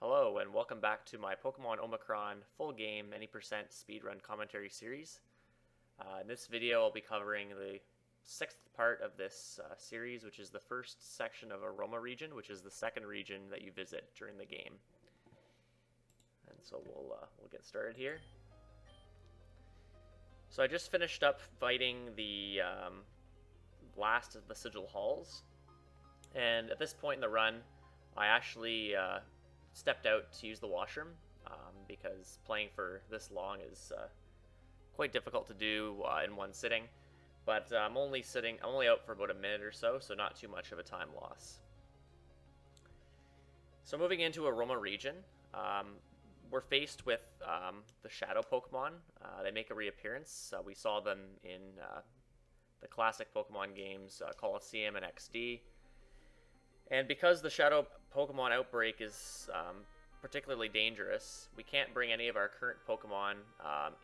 Hello and welcome back to my Pokemon Omicron full game any percent speedrun commentary series. In this video I'll be covering the sixth part of this series, which is the first section of Aroma Region, which is the second region that you visit during the game. And so we'll get started here. So I just finished up fighting the last of the Sigil Halls, and at this point in the run I actually stepped out to use the washroom because playing for this long is quite difficult to do in one sitting. But I'm only out for about a minute or so, so not too much of a time loss. So moving into Aroma Region, we're faced with the Shadow Pokemon. They make a reappearance. We saw them in the classic Pokemon games, Colosseum and XD. And because the Shadow Pokemon outbreak is particularly dangerous, we can't bring any of our current Pokemon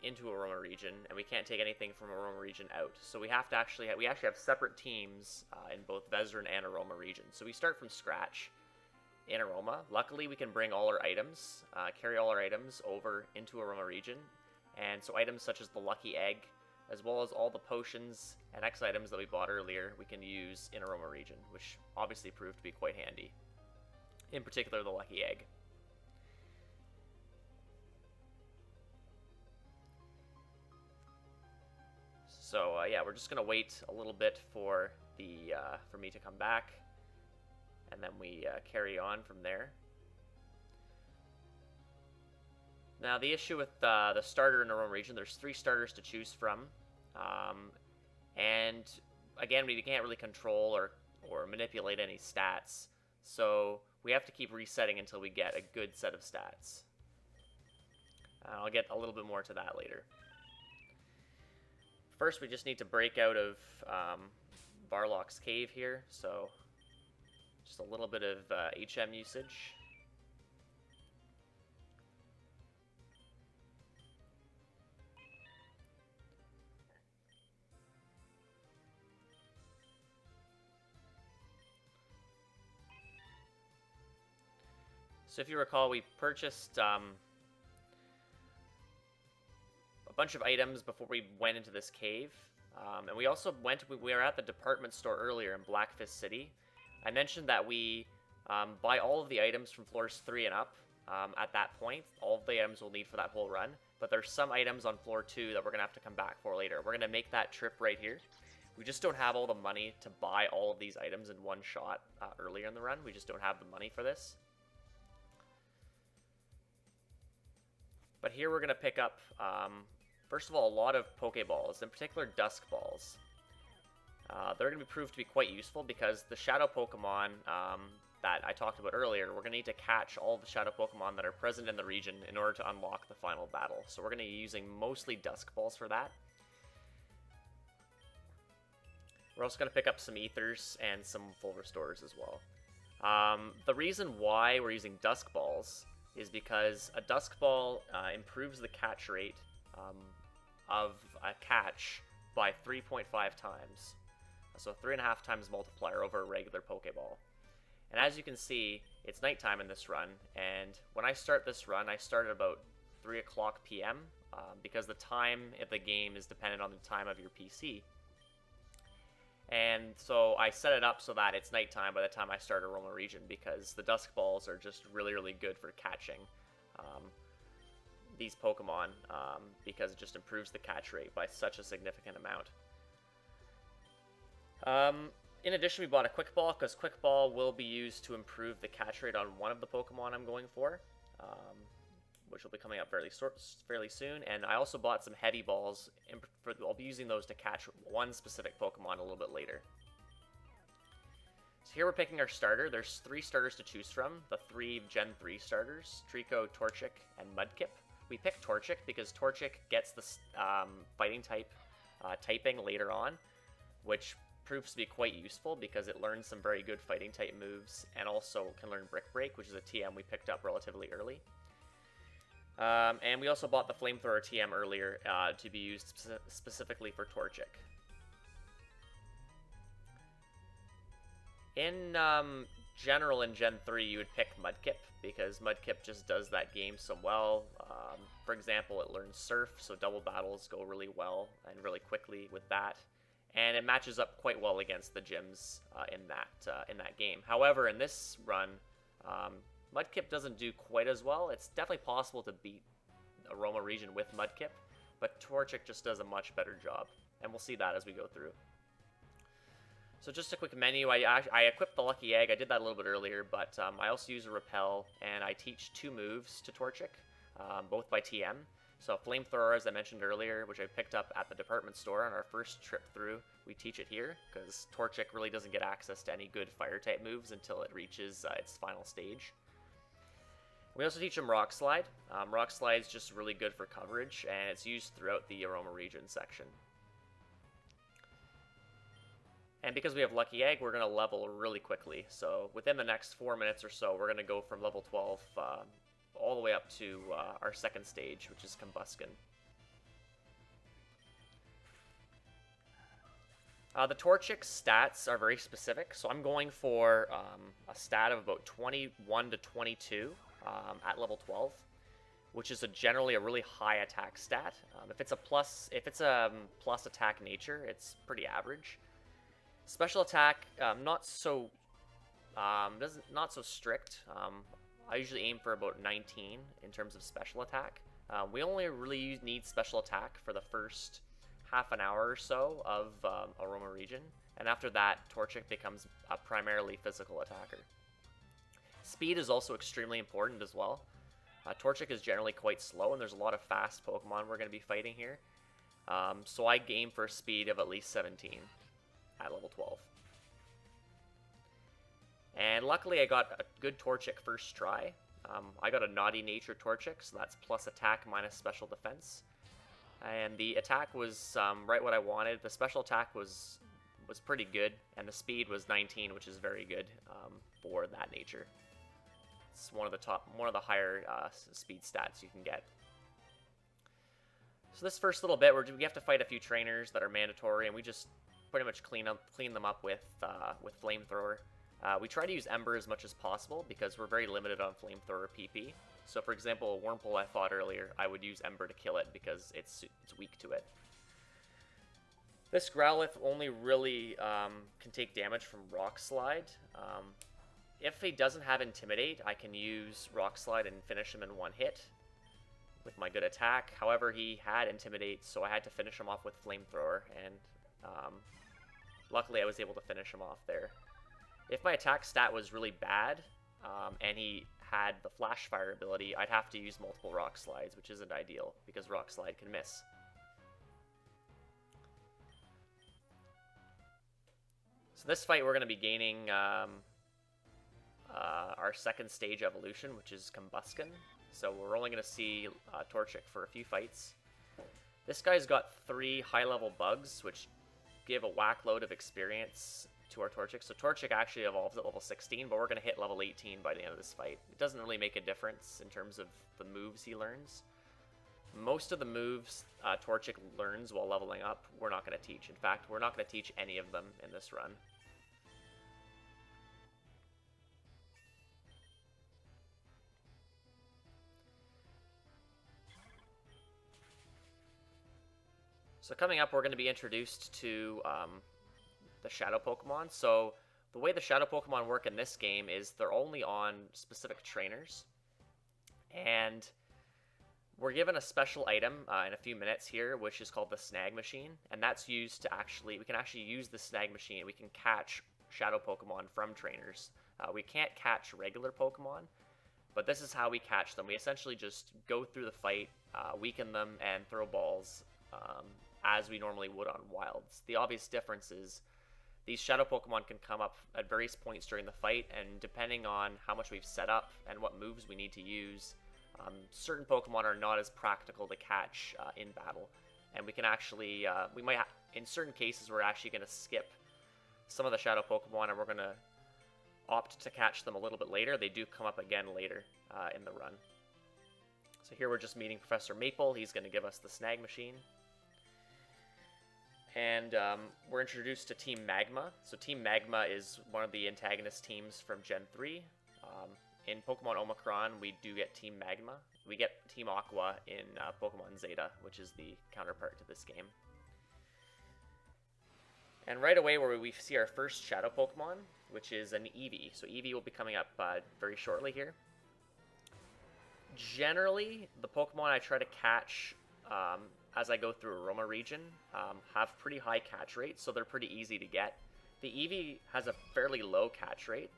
into Aroma Region, and we can't take anything from Aroma Region out. So we have to actually have separate teams in both Vezran and Aroma Region. So we start from scratch in Aroma. Luckily, we can bring all our items, carry all our items over into Aroma Region, and so items such as the Lucky Egg, as well as all the potions and X items that we bought earlier, we can use in Aroma Region, which obviously proved to be quite handy. In particular, the Lucky Egg. So yeah, we're just gonna wait a little bit for me to come back, and then we carry on from there. Now the issue with the starter in Aroma Region, there's 3 starters to choose from. And again, we can't really control or manipulate any stats, so we have to keep resetting until we get a good set of stats. I'll get a little bit more to that later. First, we just need to break out of Varlock's cave here, so just a little bit of HM usage. So if you recall, we purchased a bunch of items before we went into this cave. And we also we were at the department store earlier in Blackfist City. I mentioned that we buy all of the items from floors 3 and up at that point. All of the items we'll need for that whole run. But there's some items on floor 2 that we're going to have to come back for later. We're going to make that trip right here. We just don't have all the money to buy all of these items in one shot earlier in the run. We just don't have the money for this. But here we're going to pick up, first of all, a lot of Pokeballs, in particular Dusk Balls. They're going to be proved to be quite useful because the Shadow Pokemon that I talked about earlier, we're going to need to catch all the Shadow Pokemon that are present in the region in order to unlock the final battle. So we're going to be using mostly Dusk Balls for that. We're also going to pick up some Ethers and some Full Restores as well. The reason why we're using Dusk Balls is because a Dusk Ball improves the catch rate of a catch by 3.5 times. So 3.5 times multiplier over a regular Pokeball. And as you can see, it's nighttime in this run, and when I start this run, I start at about 3 o'clock p.m. Because the time of the game is dependent on the time of your PC. And so I set it up so that it's nighttime by the time I start Aroma Region, because the Dusk Balls are just really, really good for catching these Pokemon, because it just improves the catch rate by such a significant amount. In addition, we bought a Quick Ball, because Quick Ball will be used to improve the catch rate on one of the Pokemon I'm going for, which will be coming up fairly soon. And I also bought some Heavy Balls. I'll be using those to catch one specific Pokemon a little bit later. So here we're picking our starter. There's 3 starters to choose from. The 3 Gen 3 starters, Trico, Torchic, and Mudkip. We picked Torchic because Torchic gets the fighting type typing later on, which proves to be quite useful because it learns some very good fighting type moves and also can learn Brick Break, which is a TM we picked up relatively early. And we also bought the Flamethrower TM earlier to be used specifically for Torchic. In general in Gen 3, you would pick Mudkip, because Mudkip just does that game so well. For example, it learns Surf, so double battles go really well and really quickly with that. And it matches up quite well against the gyms in that game. However, in this run, Mudkip doesn't do quite as well. It's definitely possible to beat Aroma Region with Mudkip, but Torchic just does a much better job, and we'll see that as we go through. So just a quick menu. I equipped the Lucky Egg. I did that a little bit earlier, but I also use a Repel, and I teach 2 moves to Torchic, both by TM. So Flamethrower, as I mentioned earlier, which I picked up at the department store on our first trip through, we teach it here, because Torchic really doesn't get access to any good Fire-type moves until it reaches its final stage. We also teach him Rock Slide. Rock Slide is just really good for coverage, and it's used throughout the Aroma Region section. And because we have Lucky Egg, we're going to level really quickly. So within the next 4 minutes or so, we're going to go from level 12 all the way up to our second stage, which is Combuskin. The Torchic stats are very specific, so I'm going for a stat of about 21 to 22 at level 12, which is generally a really high attack stat. If it's a plus attack nature, it's pretty average. Special attack, not so strict. I usually aim for about 19 in terms of special attack. We only really need special attack for the first half an hour or so of Aroma Region, and after that, Torchic becomes a primarily physical attacker. Speed is also extremely important as well. Torchic is generally quite slow, and there's a lot of fast Pokemon we're going to be fighting here. So I aim for a speed of at least 17 at level 12. And luckily I got a good Torchic first try. I got a Naughty Nature Torchic, so that's plus attack minus special defense. And the attack was right what I wanted. The special attack was pretty good, and the speed was 19, which is very good for that nature. It's one of the higher speed stats you can get. So this first little bit, we have to fight a few trainers that are mandatory, and we just pretty much clean them up with Flamethrower. We try to use Ember as much as possible because we're very limited on Flamethrower PP. So for example, a Wurmple I fought earlier, I would use Ember to kill it because it's weak to it. This Growlithe only really can take damage from Rock Slide. If he doesn't have Intimidate, I can use Rock Slide and finish him in one hit with my good attack. However, he had Intimidate, so I had to finish him off with Flamethrower, and luckily I was able to finish him off there. If my attack stat was really bad, and he had the Flash Fire ability, I'd have to use multiple Rock Slides, which isn't ideal, because Rock Slide can miss. So this fight we're going to be gaining our second stage evolution, which is Combuskin. So we're only going to see Torchic for a few fights. This guy's got 3 high-level bugs, which give a whack load of experience to our Torchic. So Torchic actually evolves at level 16, but we're going to hit level 18 by the end of this fight. It doesn't really make a difference in terms of the moves he learns. Most of the moves Torchic learns while leveling up, we're not going to teach. In fact, we're not going to teach any of them in this run. So coming up, we're going to be introduced to the Shadow Pokemon. So the way the Shadow Pokemon work in this game is they're only on specific trainers. And we're given a special item in a few minutes here, which is called the Snag Machine. And that's used to we can actually use the Snag Machine. We can catch Shadow Pokemon from trainers. We can't catch regular Pokemon, but this is how we catch them. We essentially just go through the fight, weaken them, and throw balls as we normally would on Wilds. The obvious difference is these Shadow Pokemon can come up at various points during the fight, and depending on how much we've set up and what moves we need to use, certain Pokemon are not as practical to catch in battle. And we can actually, in certain cases, we're actually going to skip some of the Shadow Pokemon, and we're going to opt to catch them a little bit later. They do come up again later in the run. So here we're just meeting Professor Maple. He's going to give us the Snag Machine. And we're introduced to Team Magma. So Team Magma is one of the antagonist teams from Gen 3. In Pokemon Omicron, we do get Team Magma. We get Team Aqua in Pokemon Zeta, which is the counterpart to this game. And right away, where we see our first Shadow Pokemon, which is an Eevee. So Eevee will be coming up very shortly here. Generally, the Pokemon I try to catch as I go through Aroma Region have pretty high catch rates, so they're pretty easy to get. The Eevee has a fairly low catch rate.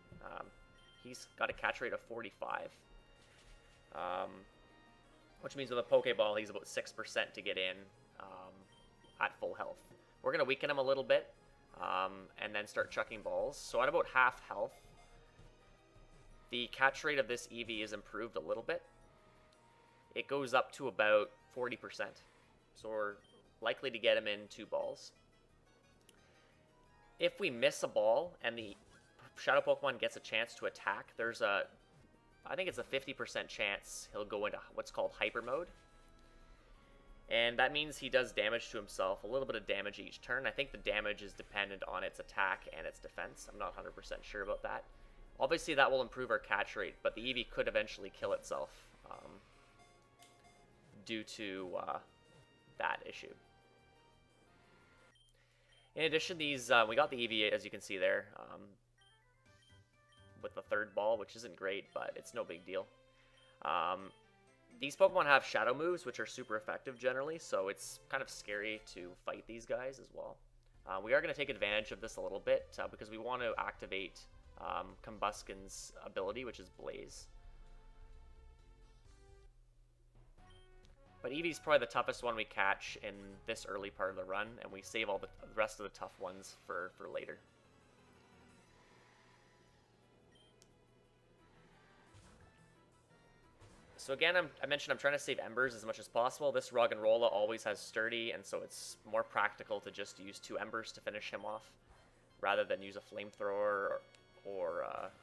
He's got a catch rate of 45, which means with a Pokeball, he's about 6% to get in at full health. We're going to weaken him a little bit and then start chucking balls. So at about half health, the catch rate of this Eevee is improved a little bit. It goes up to about 40%. So we're likely to get him in 2 balls. If we miss a ball and the Shadow Pokemon gets a chance to attack, I think it's a 50% chance he'll go into what's called Hyper Mode. And that means he does damage to himself, a little bit of damage each turn. I think the damage is dependent on its attack and its defense. I'm not 100% sure about that. Obviously, that will improve our catch rate, but the Eevee could eventually kill itself due to that issue. In addition, we got the Eevee, as you can see there, with the 3rd ball, which isn't great, but it's no big deal. These Pokemon have shadow moves, which are super effective generally, so it's kind of scary to fight these guys as well. We are going to take advantage of this a little bit because we want to activate Combusken's ability, which is Blaze. But Eevee's probably the toughest one we catch in this early part of the run, and we save all the rest of the tough ones for later. So again, I mentioned I'm trying to save Embers as much as possible. This Roggenrola always has Sturdy, and so it's more practical to just use 2 Embers to finish him off, rather than use a Flamethrower or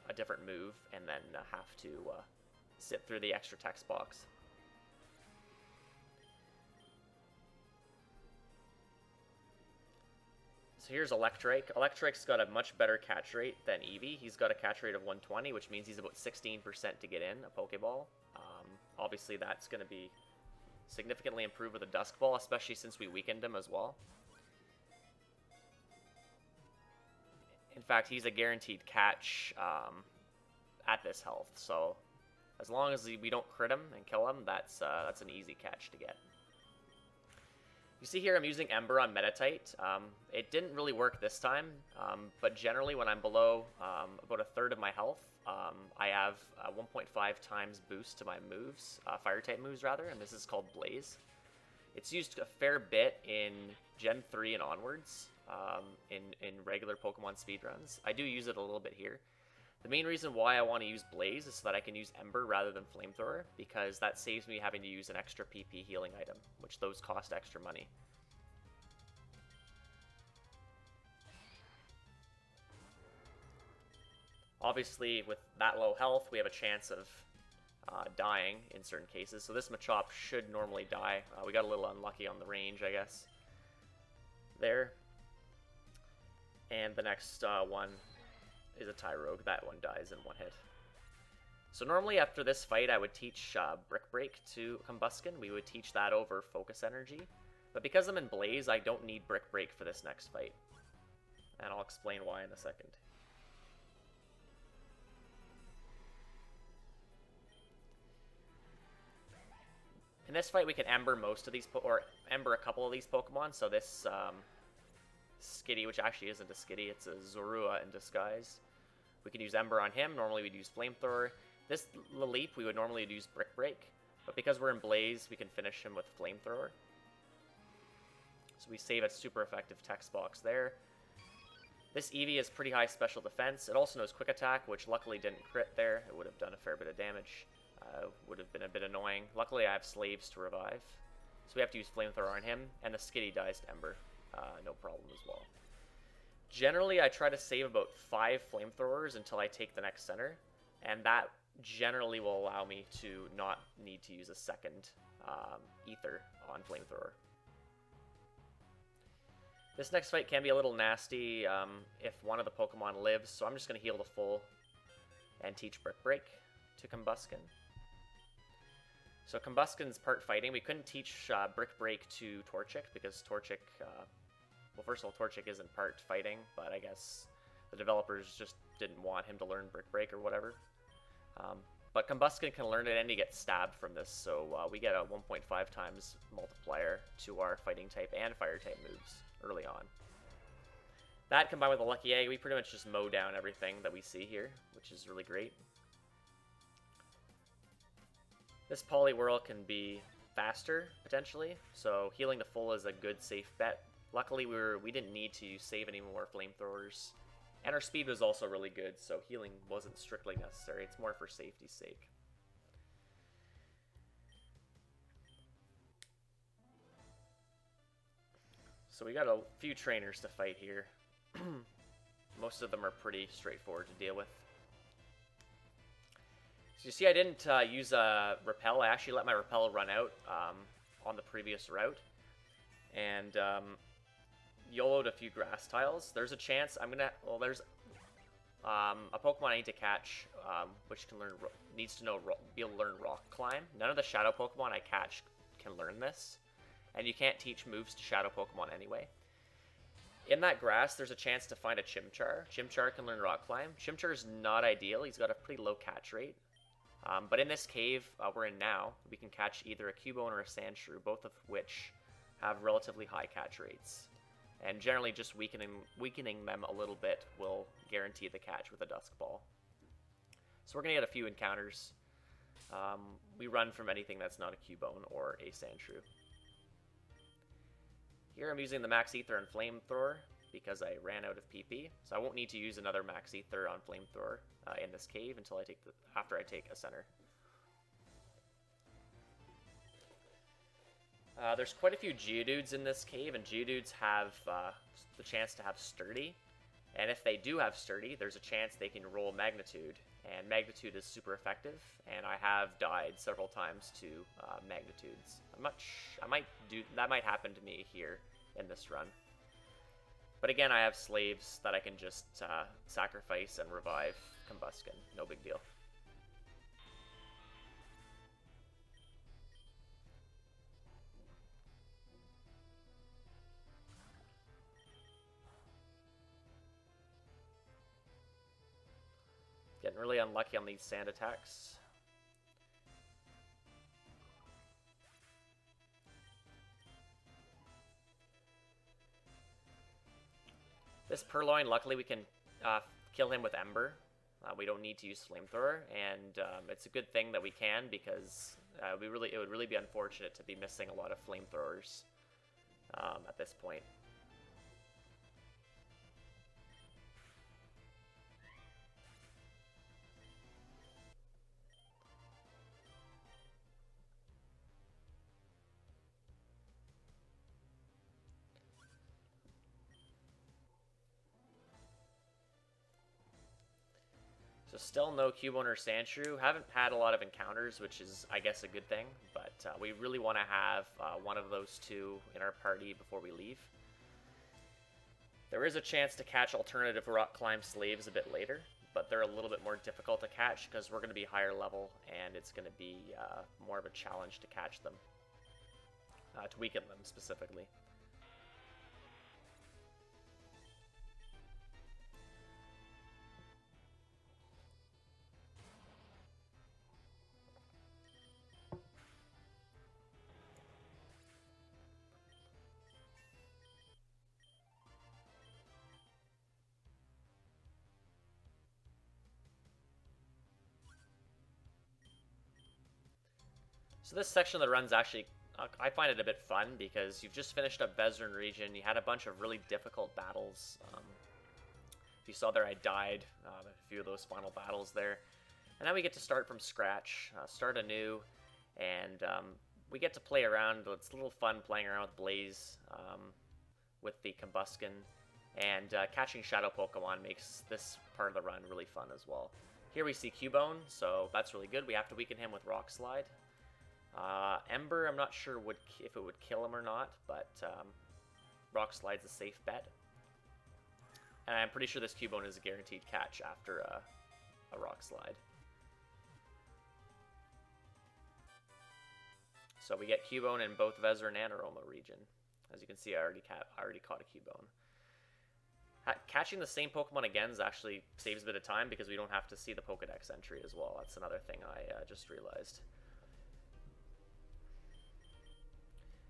a different move, and then have to sit through the extra text box. So here's Electrike. Electrike's got a much better catch rate than Eevee. He's got a catch rate of 120, which means he's about 16% to get in a Pokeball. Obviously, that's going to be significantly improved with a Dusk Ball, especially since we weakened him as well. In fact, he's a guaranteed catch at this health. So as long as we don't crit him and kill him, that's an easy catch to get. You see here I'm using Ember on Metatite. It didn't really work this time, but generally when I'm below about 1/3 of my health, I have a 1.5 times boost to my moves, Fire-type moves rather, and this is called Blaze. It's used a fair bit in Gen 3 and onwards, in regular Pokemon speedruns. I do use it a little bit here. The main reason why I want to use Blaze is so that I can use Ember rather than Flamethrower, because that saves me having to use an extra PP healing item, which those cost extra money. Obviously, with that low health, we have a chance of dying in certain cases, so this Machop should normally die. We got a little unlucky on the range, I guess, there. And the next one is a Tyrogue. That one dies in 1 hit. So normally after this fight, I would teach Brick Break to Combusken. We would teach that over Focus Energy. But because I'm in Blaze, I don't need Brick Break for this next fight. And I'll explain why in a second. In this fight, we can Ember most of these, or Ember a couple of these Pokemon. So this Skitty, which actually isn't a Skitty, it's a Zorua in disguise. We can use Ember on him. Normally we'd use Flamethrower. This Laleep, we would normally use Brick Break. But because we're in Blaze, we can finish him with Flamethrower. So we save a super effective text box there. This Eevee has pretty high special defense. It also knows Quick Attack, which luckily didn't crit there. It would have done a fair bit of damage. Would have been a bit annoying. Luckily, I have Slaves to revive. So we have to use Flamethrower on him, and the Skitty dies to Ember. No problem as well. Generally, I try to save about 5 Flamethrowers until I take the next center, and that generally will allow me to not need to use a second Ether on Flamethrower. This next fight can be a little nasty if one of the Pokemon lives, so I'm just going to heal to full and teach Brick Break to Combuskin. So Combuskin's part fighting. We couldn't teach Brick Break to Torchic because Torchic, well, first of all, Torchic isn't part fighting, but I guess the developers just didn't want him to learn Brick Break or whatever. But Combuskin can learn it and he gets stabbed from this, so we get a 1.5 times multiplier to our fighting type and fire type moves early on. That combined with a Lucky Egg, we pretty much just mow down everything that we see here, which is really great. This Poliwhirl can be faster, potentially, so healing to full is a good, safe bet. Luckily, we didn't need to save any more flamethrowers, and our speed was also really good, so healing wasn't strictly necessary. It's more for safety's sake. So we got a few trainers to fight here. Most of them are pretty straightforward to deal with. So you see I didn't use a Repel. I actually let my Repel run out on the previous route. And YOLO'd a few grass tiles. There's a chance I'm gonna... Well, there's a Pokemon I need to catch which can learn... needs to be able to learn Rock Climb. None of the Shadow Pokemon I catch can learn this. And you can't teach moves to Shadow Pokemon anyway. In that grass, there's a chance to find a Chimchar. Chimchar can learn Rock Climb. Chimchar is not ideal. He's got a pretty low catch rate. But in this cave we're in now, we can catch either a Cubone or a Sandshrew, both of which have relatively high catch rates. And generally just weakening them a little bit will guarantee the catch with a Dusk Ball. So we're going to get a few encounters. We run from anything that's not a Cubone or a Sandshrew. Here I'm using the Max Ether and Flamethrower because I ran out of PP, so I won't need to use another Max Ether on Flamethrower in this cave until after I take a center. There's quite a few Geodudes in this cave, and Geodudes have the chance to have Sturdy, and if they do have Sturdy, there's a chance they can roll Magnitude, and Magnitude is super effective, and I have died several times to Magnitudes. That might happen to me here in this run. But again, I have slaves that I can just sacrifice and revive Combuskin. No big deal. Getting really unlucky on these sand attacks. This Purloin, luckily we can kill him with Ember. We don't need to use Flamethrower, and it's a good thing that we can because it would really be unfortunate to be missing a lot of Flamethrowers at this point. So still no Cubone or Sandshrew. Haven't had a lot of encounters, which is, I guess, a good thing. But we really want to have one of those two in our party before we leave. There is a chance to catch alternative Rock Climb slaves a bit later, but they're a little bit more difficult to catch because we're going to be higher level, and it's going to be more of a challenge to catch them. To weaken them, specifically. So this section of the run's actually, I find it a bit fun because you've just finished up Aroma Region. You had a bunch of really difficult battles. If you saw there, I died a few of those final battles there. And now we get to start from scratch, start anew, and we get to play around. It's a little fun playing around with Blaze, with the Combuskin, and catching Shadow Pokemon makes this part of the run really fun as well. Here we see Cubone, so that's really good. We have to weaken him with Rock Slide. Ember, I'm not sure if it would kill him or not, but Rock Slide's a safe bet. And I'm pretty sure this Cubone is a guaranteed catch after a Rock Slide. So we get Cubone in both Veteran and Aroma Region. As you can see, I already caught a Cubone. Catching the same Pokemon again actually saves a bit of time because we don't have to see the Pokedex entry as well. That's another thing I just realized.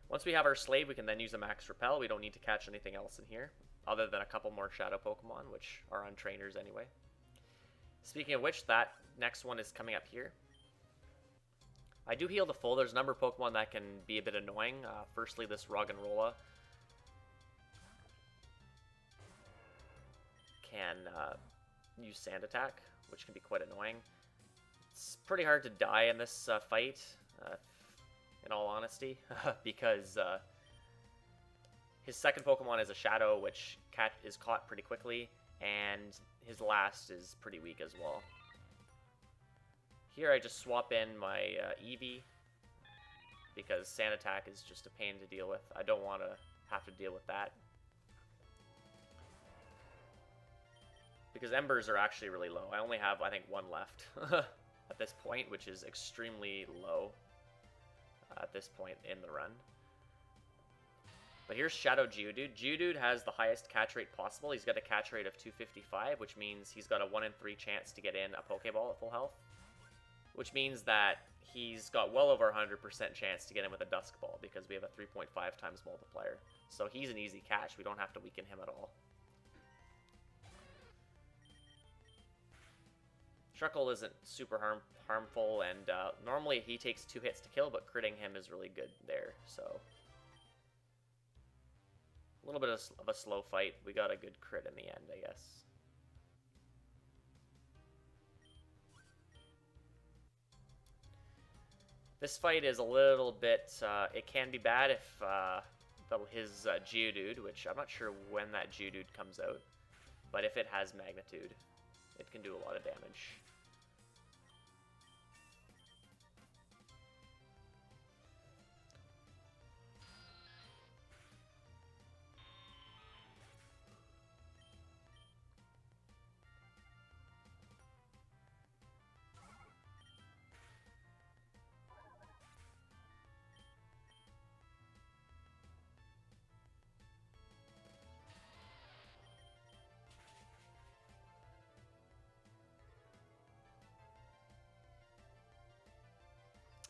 Once we have our Slave, we can then use a Max Repel. We don't need to catch anything else in here, other than a couple more Shadow Pokemon, which are on trainers anyway. Speaking of which, that next one is coming up here. I do heal to full. There's a number of Pokemon that can be a bit annoying. Firstly, this Roggenrola can use Sand Attack, which can be quite annoying. It's pretty hard to die in this fight, in all honesty, because his second Pokemon is a Shadow, which is caught pretty quickly, and his last is pretty weak as well. Here I just swap in my Eevee, because Sand Attack is just a pain to deal with. I don't want to have to deal with that. Because Embers are actually really low. I only have, I think, one left at this point, which is extremely low at this point in the run. But here's Shadow Geodude. Geodude has the highest catch rate possible. He's got a catch rate of 255, which means he's got a 1 in 3 chance to get in a Pokeball at full health. Which means that he's got well over 100% chance to get in with a Dusk Ball because we have a 3.5 times multiplier. So he's an easy catch. We don't have to weaken him at all. Shuckle isn't super harmful, and normally he takes 2 hits to kill, but critting him is really good there. So a little bit of a slow fight. We got a good crit in the end, I guess. This fight is a little bit, it can be bad if his Geodude, which I'm not sure when that Geodude comes out, but if it has Magnitude, it can do a lot of damage.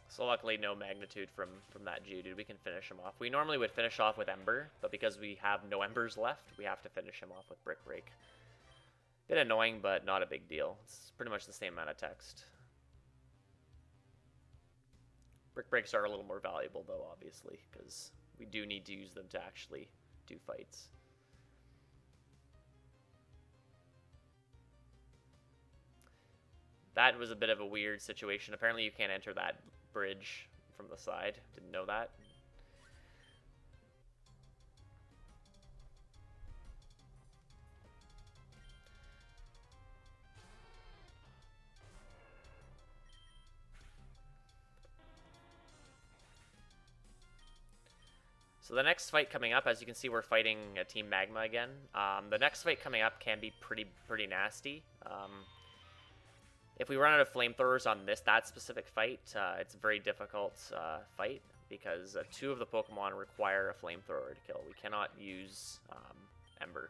So luckily no Magnitude from that Geodude. We can finish him off. We normally would finish off with Ember, but because we have no Embers left, we have to finish him off with Brick Break. Bit annoying, but not a big deal. It's pretty much the same amount of text. Brick Breaks are a little more valuable though, obviously, because we do need to use them to actually do fights. That was a bit of a weird situation. Apparently you can't enter that bridge from the side. Didn't know that. So the next fight coming up, as you can see, we're fighting a Team Magma again. The next fight coming up can be pretty nasty. If we run out of flamethrowers on that specific fight, it's a very difficult fight because 2 of the Pokemon require a flamethrower to kill. We cannot use Ember.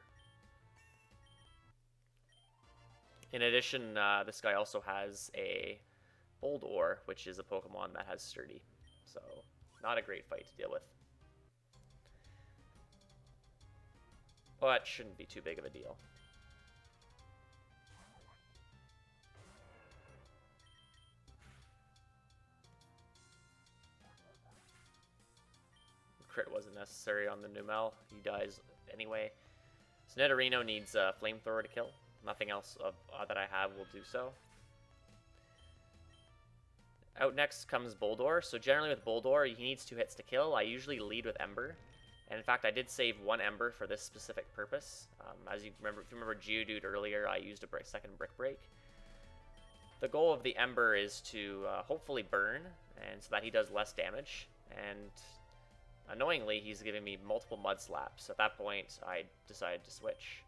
In addition, this guy also has a Boldore, which is a Pokemon that has Sturdy. So not a great fight to deal with. But shouldn't be too big of a deal. Crit wasn't necessary on the Numel. He dies anyway. So Nidorino needs a flamethrower to kill. Nothing else that I have will do so. Out next comes Boldore. So generally with Boldore, he needs 2 hits to kill. I usually lead with Ember. And in fact, I did save 1 Ember for this specific purpose. As you remember, if you remember Geodude earlier, I used a second Brick Break. The goal of the Ember is to hopefully burn, and so that he does less damage. And annoyingly, he's giving me multiple mud slaps. At that point, I decided to switch.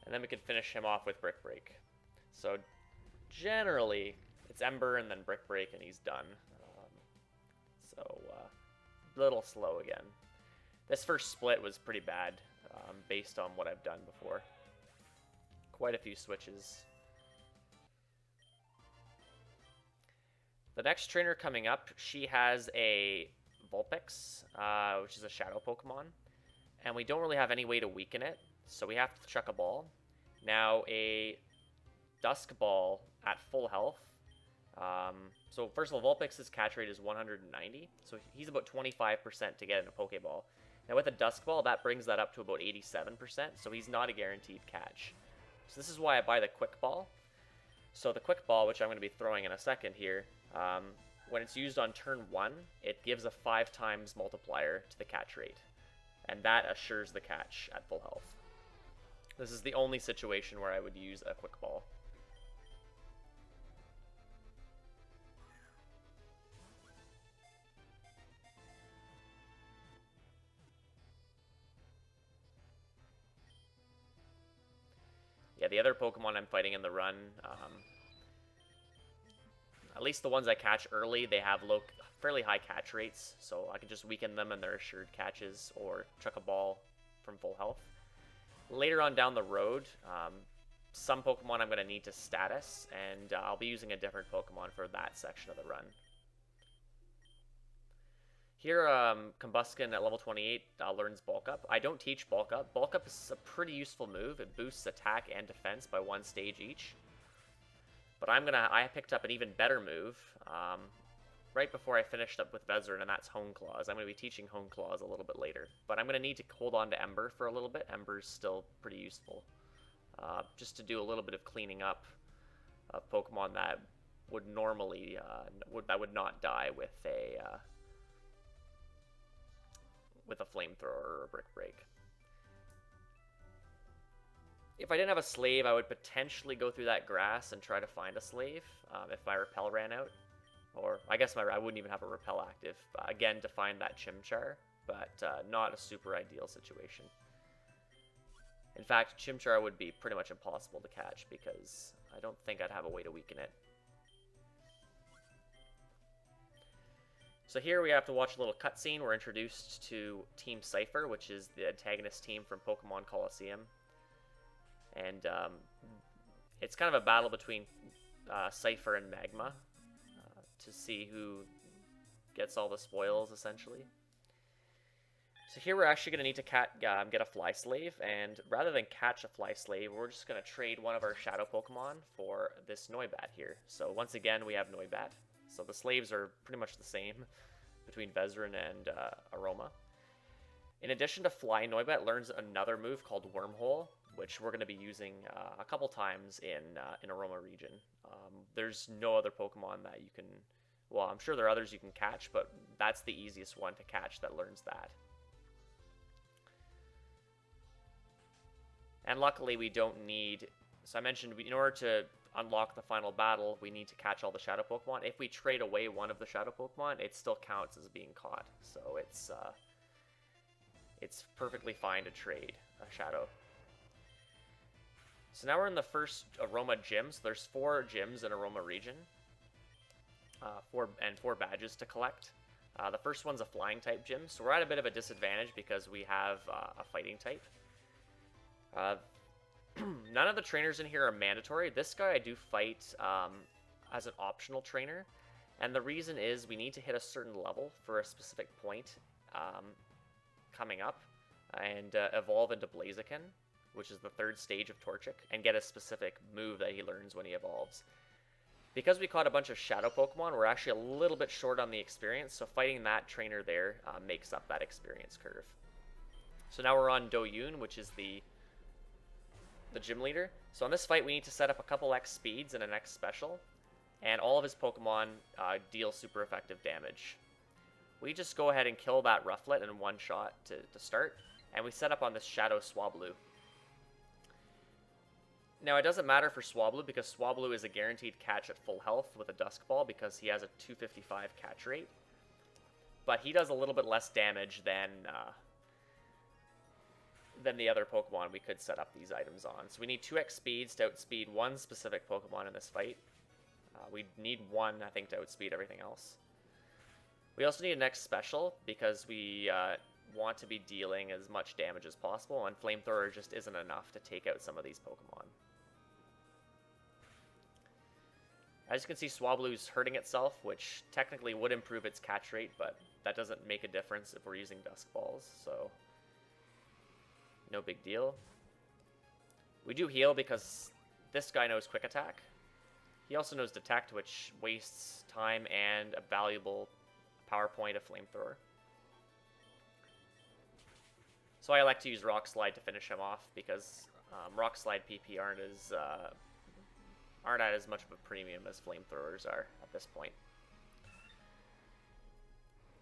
And then we can finish him off with Brick Break. So generally, it's Ember and then Brick Break and he's done. A little slow again. This first split was pretty bad based on what I've done before. Quite a few switches. The next trainer coming up, she has a Vulpix, which is a Shadow Pokemon. And we don't really have any way to weaken it, so we have to chuck a ball. Now, a Dusk Ball at full health. So first of all, Vulpix's catch rate is 190, so he's about 25% to get in a Pokeball. Now with a Dusk Ball, that brings that up to about 87%, so he's not a guaranteed catch. So this is why I buy the Quick Ball. So the Quick Ball, which I'm going to be throwing in a second here, when it's used on turn 1, it gives a 5 times multiplier to the catch rate. And that assures the catch at full health. This is the only situation where I would use a Quick Ball. Yeah, the other Pokemon I'm fighting in the run, at least the ones I catch early, they have fairly high catch rates, so I can just weaken them and they're assured catches, or chuck a ball from full health. Later on down the road, some Pokemon I'm going to need to status, and I'll be using a different Pokemon for that section of the run. Here, Combuskin at level 28 learns Bulk Up. I don't teach Bulk Up. Bulk Up is a pretty useful move. It boosts attack and defense by 1 stage each. But I picked up an even better move right before I finished up with Vezerin, and that's Hone Claws. I'm going to be teaching Hone Claws a little bit later. But I'm going to need to hold on to Ember for a little bit. Ember's still pretty useful. Just to do a little bit of cleaning up of Pokemon that would normally, that would not die with a flamethrower or a Brick Break. If I didn't have a slave, I would potentially go through that grass and try to find a slave if my repel ran out. Or I guess I wouldn't even have a repel active, again, to find that Chimchar, but not a super ideal situation. In fact, Chimchar would be pretty much impossible to catch because I don't think I'd have a way to weaken it. So here we have to watch a little cutscene. We're introduced to Team Cypher, which is the antagonist team from Pokemon Coliseum. And it's kind of a battle between Cypher and Magma to see who gets all the spoils, essentially. So here we're actually going to need to get a Fly Slave, and rather than catch a Fly Slave, we're just going to trade one of our Shadow Pokemon for this Noibat here. So once again, we have Noibat. So the slaves are pretty much the same between Vezerin and Aroma. In addition to Fly, Noibat learns another move called Wormhole, which we're going to be using a couple times in Aroma Region. There's no other Pokemon that you can... Well, I'm sure there are others you can catch, but that's the easiest one to catch that learns that. And luckily, we don't need... So I mentioned, in order to unlock the final battle, we need to catch all the Shadow Pokemon. If we trade away one of the Shadow Pokemon, it still counts as being caught. So it's perfectly fine to trade a Shadow. So now we're in the first Aroma gym. So there's 4 gyms in Aroma Region. 4 badges to collect. The first one's a flying type gym, so we're at a bit of a disadvantage because we have a fighting type. None of the trainers in here are mandatory. This guy I do fight as an optional trainer, and the reason is we need to hit a certain level for a specific point coming up and evolve into Blaziken, which is the 3rd stage of Torchic, and get a specific move that he learns when he evolves. Because we caught a bunch of Shadow Pokemon, we're actually a little bit short on the experience, so fighting that trainer there makes up that experience curve. So now we're on Doyun, which is the gym leader. So in this fight, we need to set up a couple X speeds and an X special, and all of his Pokemon deal super effective damage. we just go ahead and kill that Rufflet in one shot to start, and we set up on this Shadow Swablu. Now, it doesn't matter for Swablu because Swablu is a guaranteed catch at full health with a Dusk Ball because he has a 255 catch rate. But he does a little bit less damage than the other Pokemon we could set up these items on. So we need 2x speeds to outspeed one specific Pokemon in this fight. We need 1, I think, to outspeed everything else. We also need a next special because we want to be dealing as much damage as possible, and Flamethrower just isn't enough to take out some of these Pokemon. As you can see, Swablu's hurting itself, which technically would improve its catch rate, but that doesn't make a difference if we're using Dusk Balls, so no big deal. We do heal because this guy knows Quick Attack. He also knows Detect, which wastes time and a valuable power point of Flamethrower. So I elect to use Rock Slide to finish him off because Rock Slide PP aren't at as much of a premium as Flamethrowers are at this point.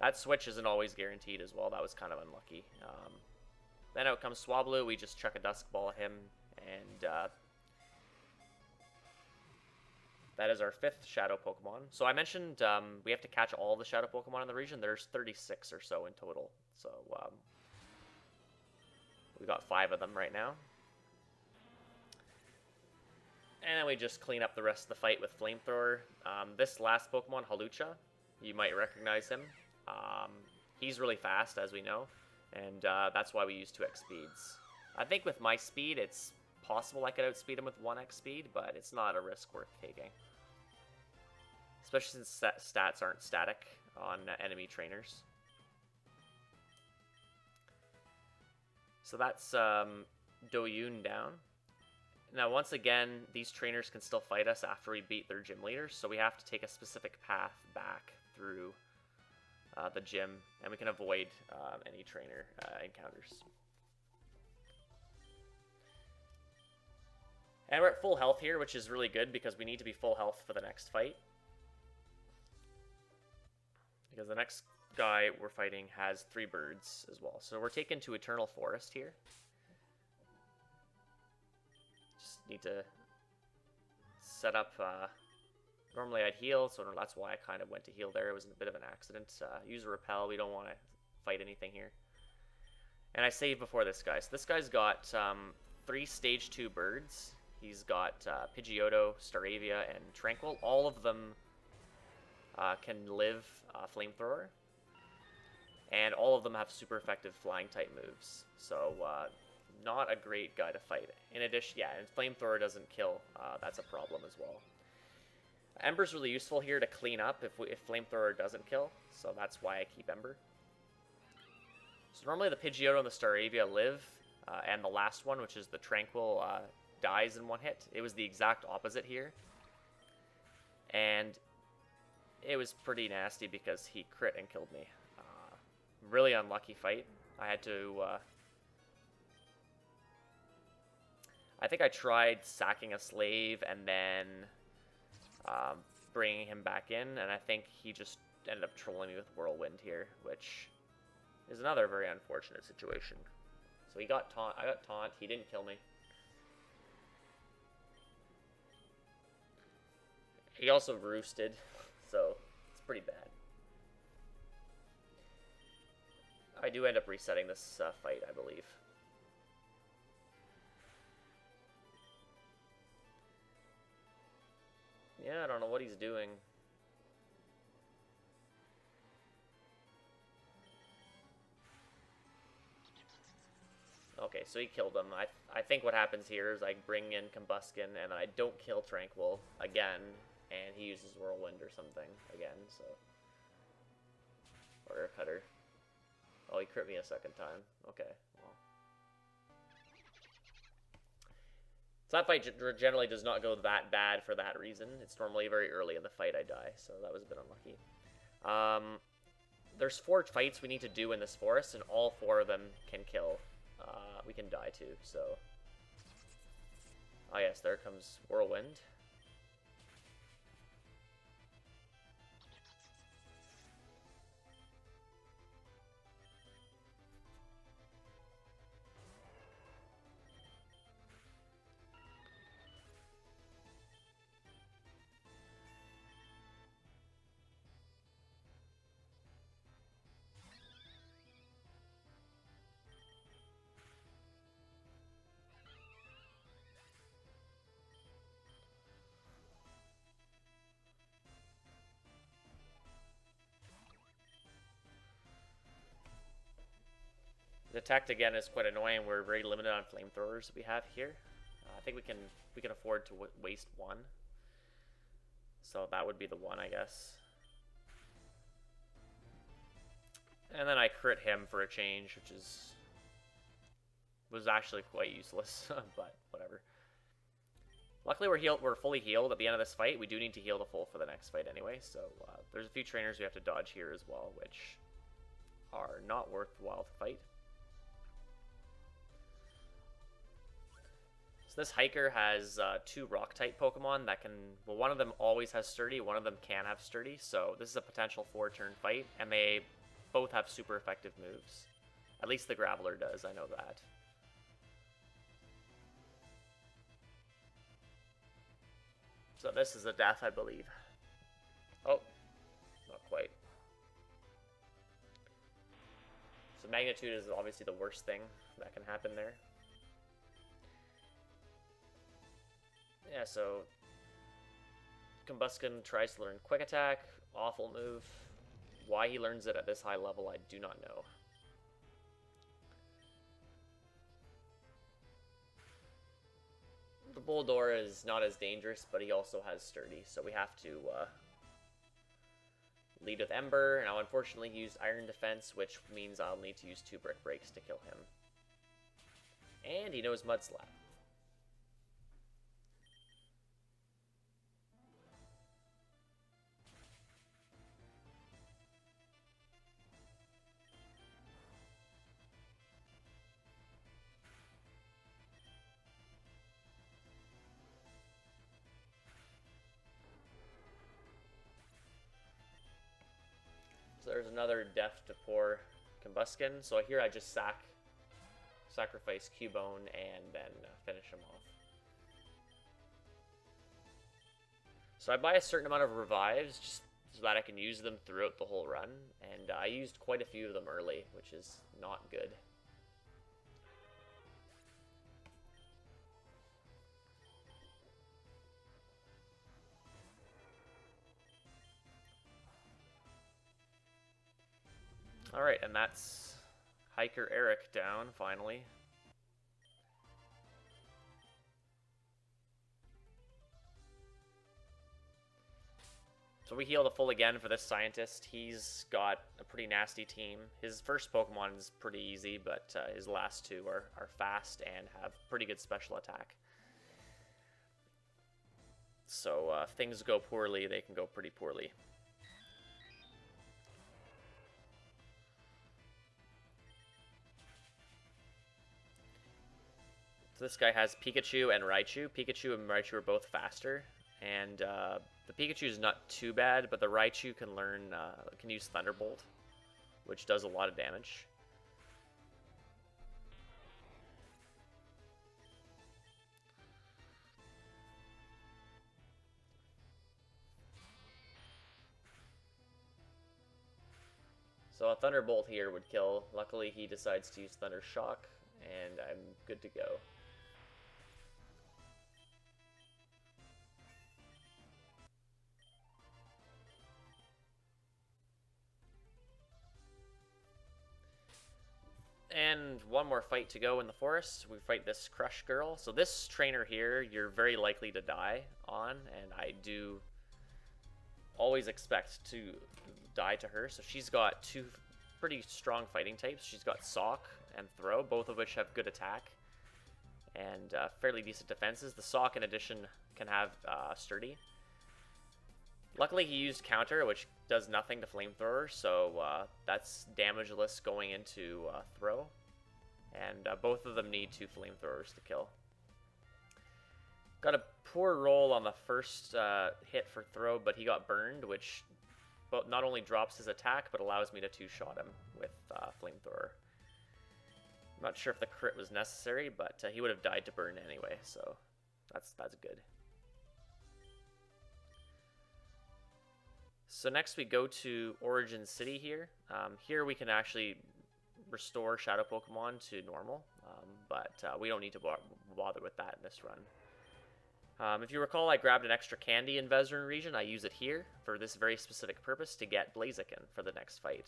That switch isn't always guaranteed as well. That was kind of unlucky. Then out comes Swablu. We just chuck a Dusk Ball at him, and that is our 5th Shadow Pokemon. So I mentioned we have to catch all the Shadow Pokemon in the region. There's 36 or so in total. So we got 5 of them right now. And then we just clean up the rest of the fight with Flamethrower. This last Pokemon, Halucha, you might recognize him. He's really fast, as we know, and that's why we use 2x speeds. I think with my speed, it's possible I could outspeed him with 1x speed, but it's not a risk worth taking. Especially since stats aren't static on enemy trainers. So that's Doyun down. Now, once again, these trainers can still fight us after we beat their gym leaders, so we have to take a specific path back through the gym, and we can avoid any trainer encounters. And we're at full health here, which is really good because we need to be full health for the next fight. Because the next guy we're fighting has 3 birds as well. So we're taken to Eternal Forest here. Just need to set up... normally I'd heal, so that's why I kind of went to heal there. It was a bit of an accident. Use a Repel. We don't want to fight anything here. And I saved before this guy. So this guy's got 3 Stage 2 birds. He's got Pidgeotto, Staravia, and Tranquil. All of them can live Flamethrower. And all of them have super effective flying type moves. So not a great guy to fight. In addition, yeah, and Flamethrower doesn't kill. That's a problem as well. Ember's really useful here to clean up if Flamethrower doesn't kill. So that's why I keep Ember. So normally the Pidgeotto and the Staravia live. And the last one, which is the Tranquil, dies in 1 hit. It was the exact opposite here. And it was pretty nasty because he crit and killed me. Really unlucky fight. I had to... I think I tried sacking a slave and then bringing him back in, and I think he just ended up trolling me with Whirlwind here, which is another very unfortunate situation. So he got taunt. I got taunt. He didn't kill me. He also roosted, so it's pretty bad. I do end up resetting this fight, I believe. Yeah, I don't know what he's doing. Okay, so he killed him. I think what happens here is I bring in Combuskin, and I don't kill Tranquil again, and he uses Whirlwind or something again, so... Or a Cutter. Oh, he crit me a second time. Okay, well. So that fight generally does not go that bad for that reason. It's normally very early in the fight I die, so that was a bit unlucky. There's 4 fights we need to do in this forest, and all 4 of them can kill. We can die too, so... Ah yes, there comes Whirlwind. Detect again is quite annoying. We're very limited on flamethrowers that we have here. I think we can afford to waste one. So that would be the one, I guess. And then I crit him for a change, which was actually quite useless, but whatever. Luckily, we're fully healed at the end of this fight. We do need to heal to full for the next fight anyway, so there's a few trainers we have to dodge here as well, which are not worthwhile to fight. So this hiker has two rock-type Pokemon that can... Well, one of them always has Sturdy, one of them can have Sturdy, so this is a potential 4-turn fight, and they both have super effective moves. At least the Graveler does, I know that. So this is a death, I believe. Oh, not quite. So Magnitude is obviously the worst thing that can happen there. Yeah, so Combuskin tries to learn Quick Attack. Awful move. Why he learns it at this high level, I do not know. The Bulldor is not as dangerous, but he also has Sturdy, so we have to lead with Ember. Now, unfortunately, he used Iron Defense, which means I'll need to use 2 Brick Breaks to kill him. And he knows Mud Slap. So there's another death to poor Combuskin. So here I just sacrifice Cubone and then finish him off. So I buy a certain amount of revives just so that I can use them throughout the whole run. And I used quite a few of them early, which is not good. Alright, and that's Hiker Eric down, finally. So we heal the full again for this scientist. He's got a pretty nasty team. His first Pokemon is pretty easy, but his last two are fast and have pretty good special attack. So if things go poorly, they can go pretty poorly. So this guy has Pikachu and Raichu. Pikachu and Raichu are both faster, and the Pikachu is not too bad, but the Raichu can can use Thunderbolt, which does a lot of damage. So a Thunderbolt here would kill. Luckily, he decides to use Thunder Shock, and I'm good to go. And one more fight to go in the forest. We fight this Crush Girl. So this trainer here, you're very likely to die on, and I do always expect to die to her. So she's got two pretty strong fighting types. She's got Sock and Throw, both of which have good attack and fairly decent defenses. The Sock, in addition, can have Sturdy. Luckily, he used Counter, which does nothing to Flamethrower, so that's damageless going into Throw. And both of them need 2 Flamethrowers to kill. Got a poor roll on the first hit for Throw, but he got burned, which not only drops his attack, but allows me to 2-shot him with Flamethrower. I'm not sure if the crit was necessary, but he would have died to burn anyway, so that's good. So next we go to Origin City here. Here we can actually restore Shadow Pokemon to normal, but we don't need to bother with that in this run. If you recall, I grabbed an extra candy in Aroma Region. I use it here for this very specific purpose to get Blaziken for the next fight.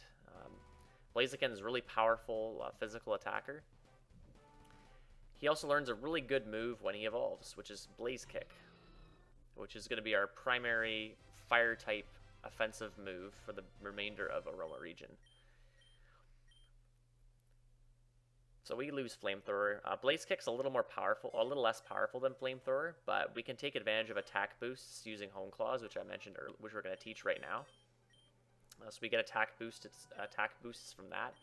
Blaziken is a really powerful physical attacker. He also learns a really good move when he evolves, which is Blaze Kick, which is going to be our primary fire-type offensive move for the remainder of Aroma Region. So we lose Flamethrower. Blaze Kick's a little more powerful, a little less powerful than Flamethrower, but we can take advantage of attack boosts using Hone Claws, which I mentioned earlier, which we're going to teach right now. So we get attack boosts from that.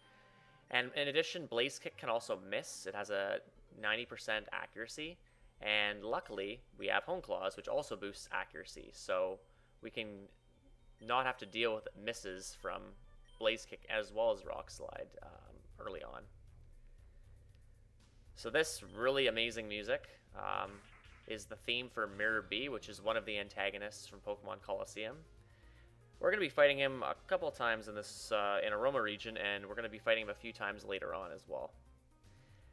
And in addition, Blaze Kick can also miss. It has a 90% accuracy, and luckily we have Hone Claws, which also boosts accuracy, so we can not have to deal with misses from Blaze Kick as well as Rock Slide early on. So this really amazing music is the theme for Mirror B, which is one of the antagonists from Pokemon Colosseum. We're going to be fighting him a couple times in this in Aroma Region, and we're going to be fighting him a few times later on as well.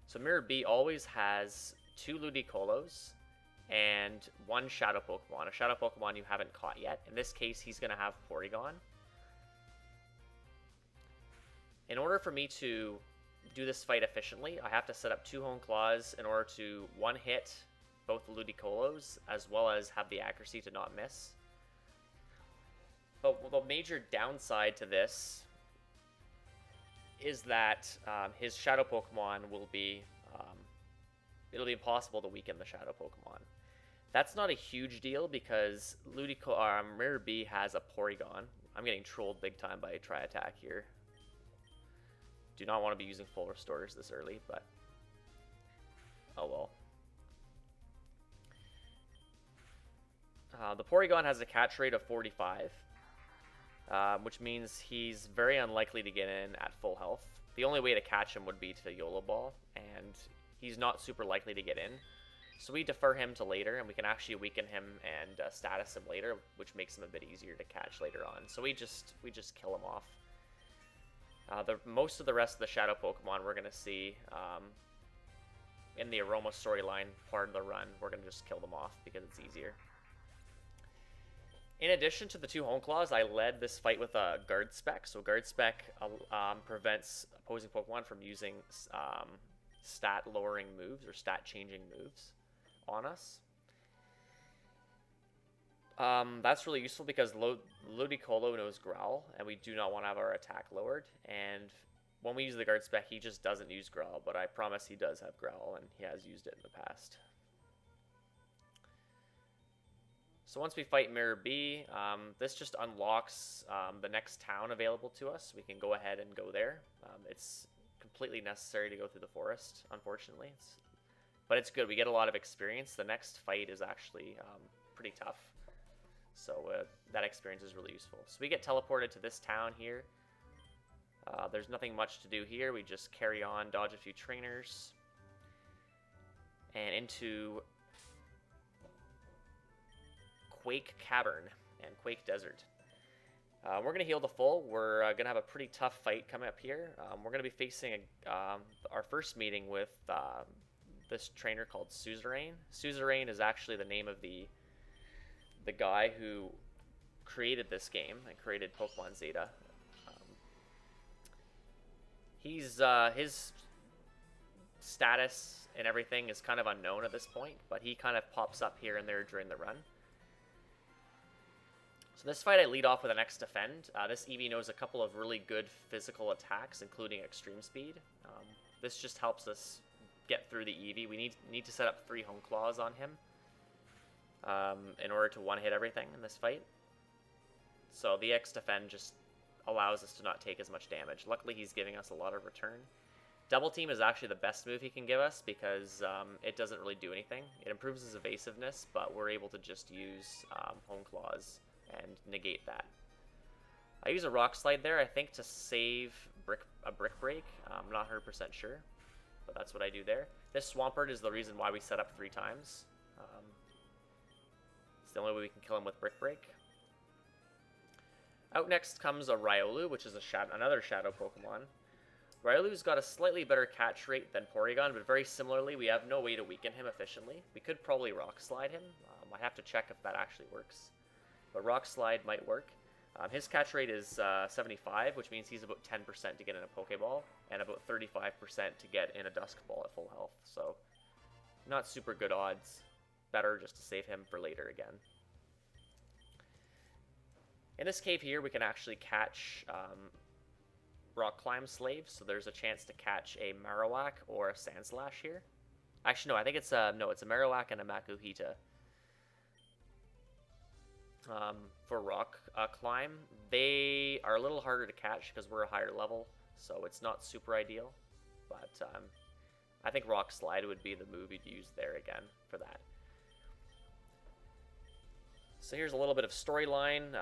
So Mirror B always has 2 Ludicolo and 1 Shadow Pokemon, a Shadow Pokemon you haven't caught yet. In this case, he's going to have Porygon. In order for me to do this fight efficiently, I have to set up 2 Hone Claws in order to one-hit both the Ludicolo as well as have the accuracy to not miss. But the major downside to this is that his Shadow Pokemon will be, it'll be impossible to weaken the Shadow Pokemon. That's not a huge deal because Mirror B has a Porygon. I'm getting trolled big time by a Tri-Attack here. Do not want to be using full restores this early, but oh well. The Porygon has a catch rate of 45. Which means he's very unlikely to get in at full health. The only way to catch him would be to YOLO Ball, and he's not super likely to get in. So we defer him to later, and we can actually weaken him and status him later, which makes him a bit easier to catch later on. So we just kill him off. Most of the rest of the Shadow Pokemon we're going to see in the Aroma storyline part of the run. We're going to just kill them off because it's easier. In addition to the 2 Hone Claws, I led this fight with a Guard Spec. So Guard Spec prevents opposing Pokemon from using stat-lowering moves or stat-changing moves on us. That's really useful because Ludicolo knows Growl, and we do not want to have our attack lowered. And when we use the Guard Spec, he just doesn't use Growl, but I promise he does have Growl, and he has used it in the past. So once we fight Mirror B, this just unlocks the next town available to us. We can go ahead and go there. It's completely necessary to go through the forest, unfortunately. But it's good. We get a lot of experience. The next fight is actually pretty tough. So that experience is really useful. So we get teleported to this town here. There's nothing much to do here. We just carry on, dodge a few trainers, and into Quake Cavern and Quake Desert. We're going to heal to full. We're going to have a pretty tough fight coming up here. We're going to be facing our first meeting with this trainer called Suzerain. Suzerain is actually the name of the guy who created this game and created Pokemon Zeta. His status and everything is kind of unknown at this point, but he kind of pops up here and there during the run. So this fight I lead off with an X Defend. This Eevee knows a couple of really good physical attacks, including Extreme Speed. This just helps us get through the Eevee. We need to set up 3 Hone Claws on him in order to one-hit everything in this fight. So the X Defend just allows us to not take as much damage. Luckily, he's giving us a lot of return. Double Team is actually the best move he can give us because it doesn't really do anything. It improves his evasiveness, but we're able to just use Hone Claws and negate that. I use a Rock Slide there, I think, to save a Brick Break. I'm not 100% sure, but that's what I do there. This Swampert is the reason why we set up 3 times. It's the only way we can kill him with Brick Break. Out next comes a Riolu, which is another Shadow Pokemon. Riolu's got a slightly better catch rate than Porygon, but very similarly, we have no way to weaken him efficiently. We could probably Rock Slide him. I have to check if that actually works. But Rock Slide might work. His catch rate is 75, which means he's about 10% to get in a Pokeball, and about 35% to get in a Dusk Ball at full health. So, not super good odds. Better just to save him for later again. In this cave here, we can actually catch Rock Climb Slaves, so there's a chance to catch a Marowak or a Sandslash here. Actually, no, I think it's a Marowak and a Makuhita. For Rock Climb, they are a little harder to catch because we're a higher level, so it's not super ideal. But I think Rock Slide would be the move you'd use there again for that. So here's a little bit of storyline.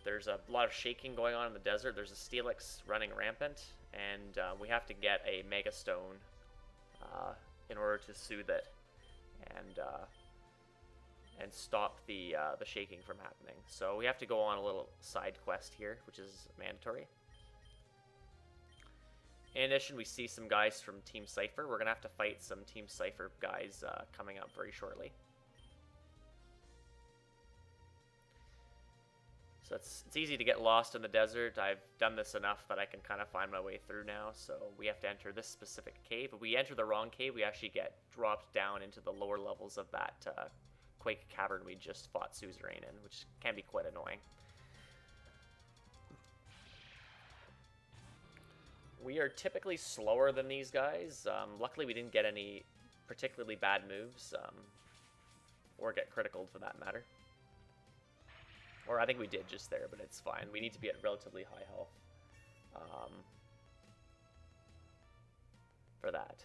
There's a lot of shaking going on in the desert. There's a Steelix running rampant, and we have to get a Mega Stone in order to soothe it and stop the shaking from happening. So we have to go on a little side quest here, which is mandatory. In addition, we see some guys from Team Cypher. We're going to have to fight some Team Cypher guys coming up very shortly. So it's easy to get lost in the desert. I've done this enough that I can kind of find my way through now. So we have to enter this specific cave. If we enter the wrong cave, we actually get dropped down into the lower levels of that Quake Cavern we just fought Suzerain in, which can be quite annoying. We are typically slower than these guys. Luckily, we didn't get any particularly bad moves, or get critical for that matter. Or I think we did just there, but it's fine. We need to be at relatively high health for that.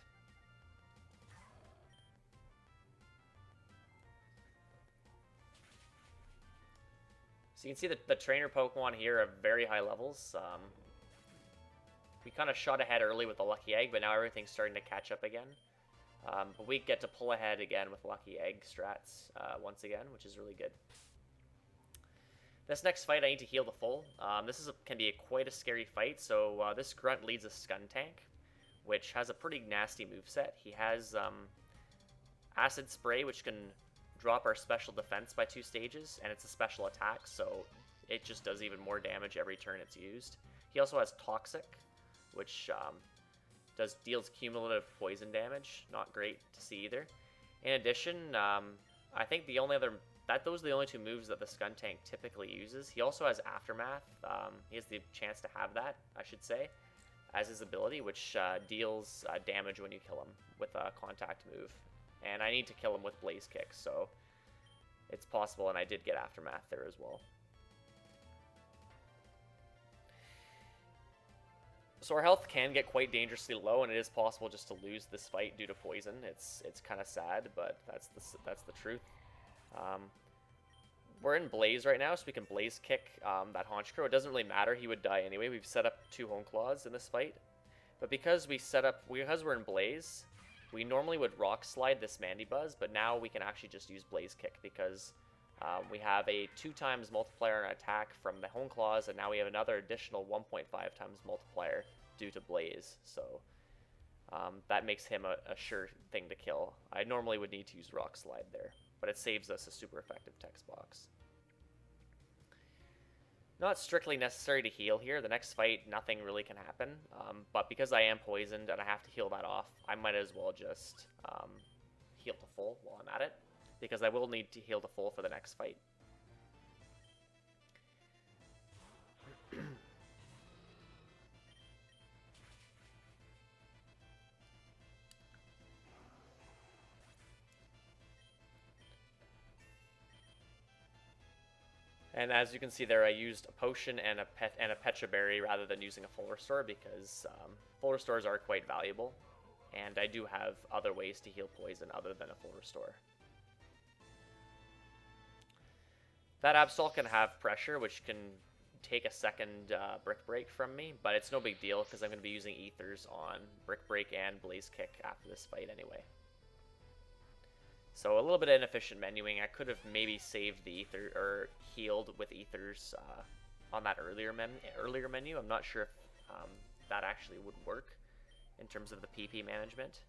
So you can see that the trainer Pokemon here are very high levels. We kind of shot ahead early with the Lucky Egg, but now everything's starting to catch up again. But we get to pull ahead again with Lucky Egg strats once again, which is really good. This next fight, I need to heal the full. This can be quite a scary fight. So this Grunt leads a Skuntank, which has a pretty nasty moveset. He has Acid Spray, which can drop our special defense by 2 stages, and it's a special attack, so it just does even more damage every turn it's used. He also has Toxic, which deals cumulative poison damage. Not great to see either. In addition, I think those are the only 2 moves that the Skuntank typically uses. He also has Aftermath. He has the chance to have that, I should say, as his ability, which deals damage when you kill him with a contact move. And I need to kill him with Blaze Kick, so it's possible, and I did get Aftermath there as well. So our health can get quite dangerously low, and it is possible just to lose this fight due to poison. It's kind of sad, but that's the truth. We're in Blaze right now, so we can Blaze Kick that Honchkrow. It doesn't really matter, he would die anyway. We've set up 2 Hone Claws in this fight. But because we're in Blaze, we normally would Rock Slide this Mandibuzz, but now we can actually just use Blaze Kick because we have a 2 times multiplier on attack from the Hone Claws, and now we have another additional 1.5 times multiplier due to Blaze. So that makes him a sure thing to kill. I normally would need to use Rock Slide there, but it saves us a super effective text box. Not strictly necessary to heal here. The next fight, nothing really can happen. But because I am poisoned and I have to heal that off, I might as well just heal to full while I'm at it, because I will need to heal to full for the next fight. And as you can see there, I used a potion and a Pecha Berry rather than using a full restore, because full restores are quite valuable, and I do have other ways to heal poison other than a full restore. That Absol can have pressure, which can take a second Brick Break from me, but it's no big deal because I'm going to be using Ethers on Brick Break and Blaze Kick after this fight anyway. So a little bit of inefficient menuing. I could have maybe saved the Ether or healed with Ethers on that earlier menu. I'm not sure if that actually would work in terms of the PP management.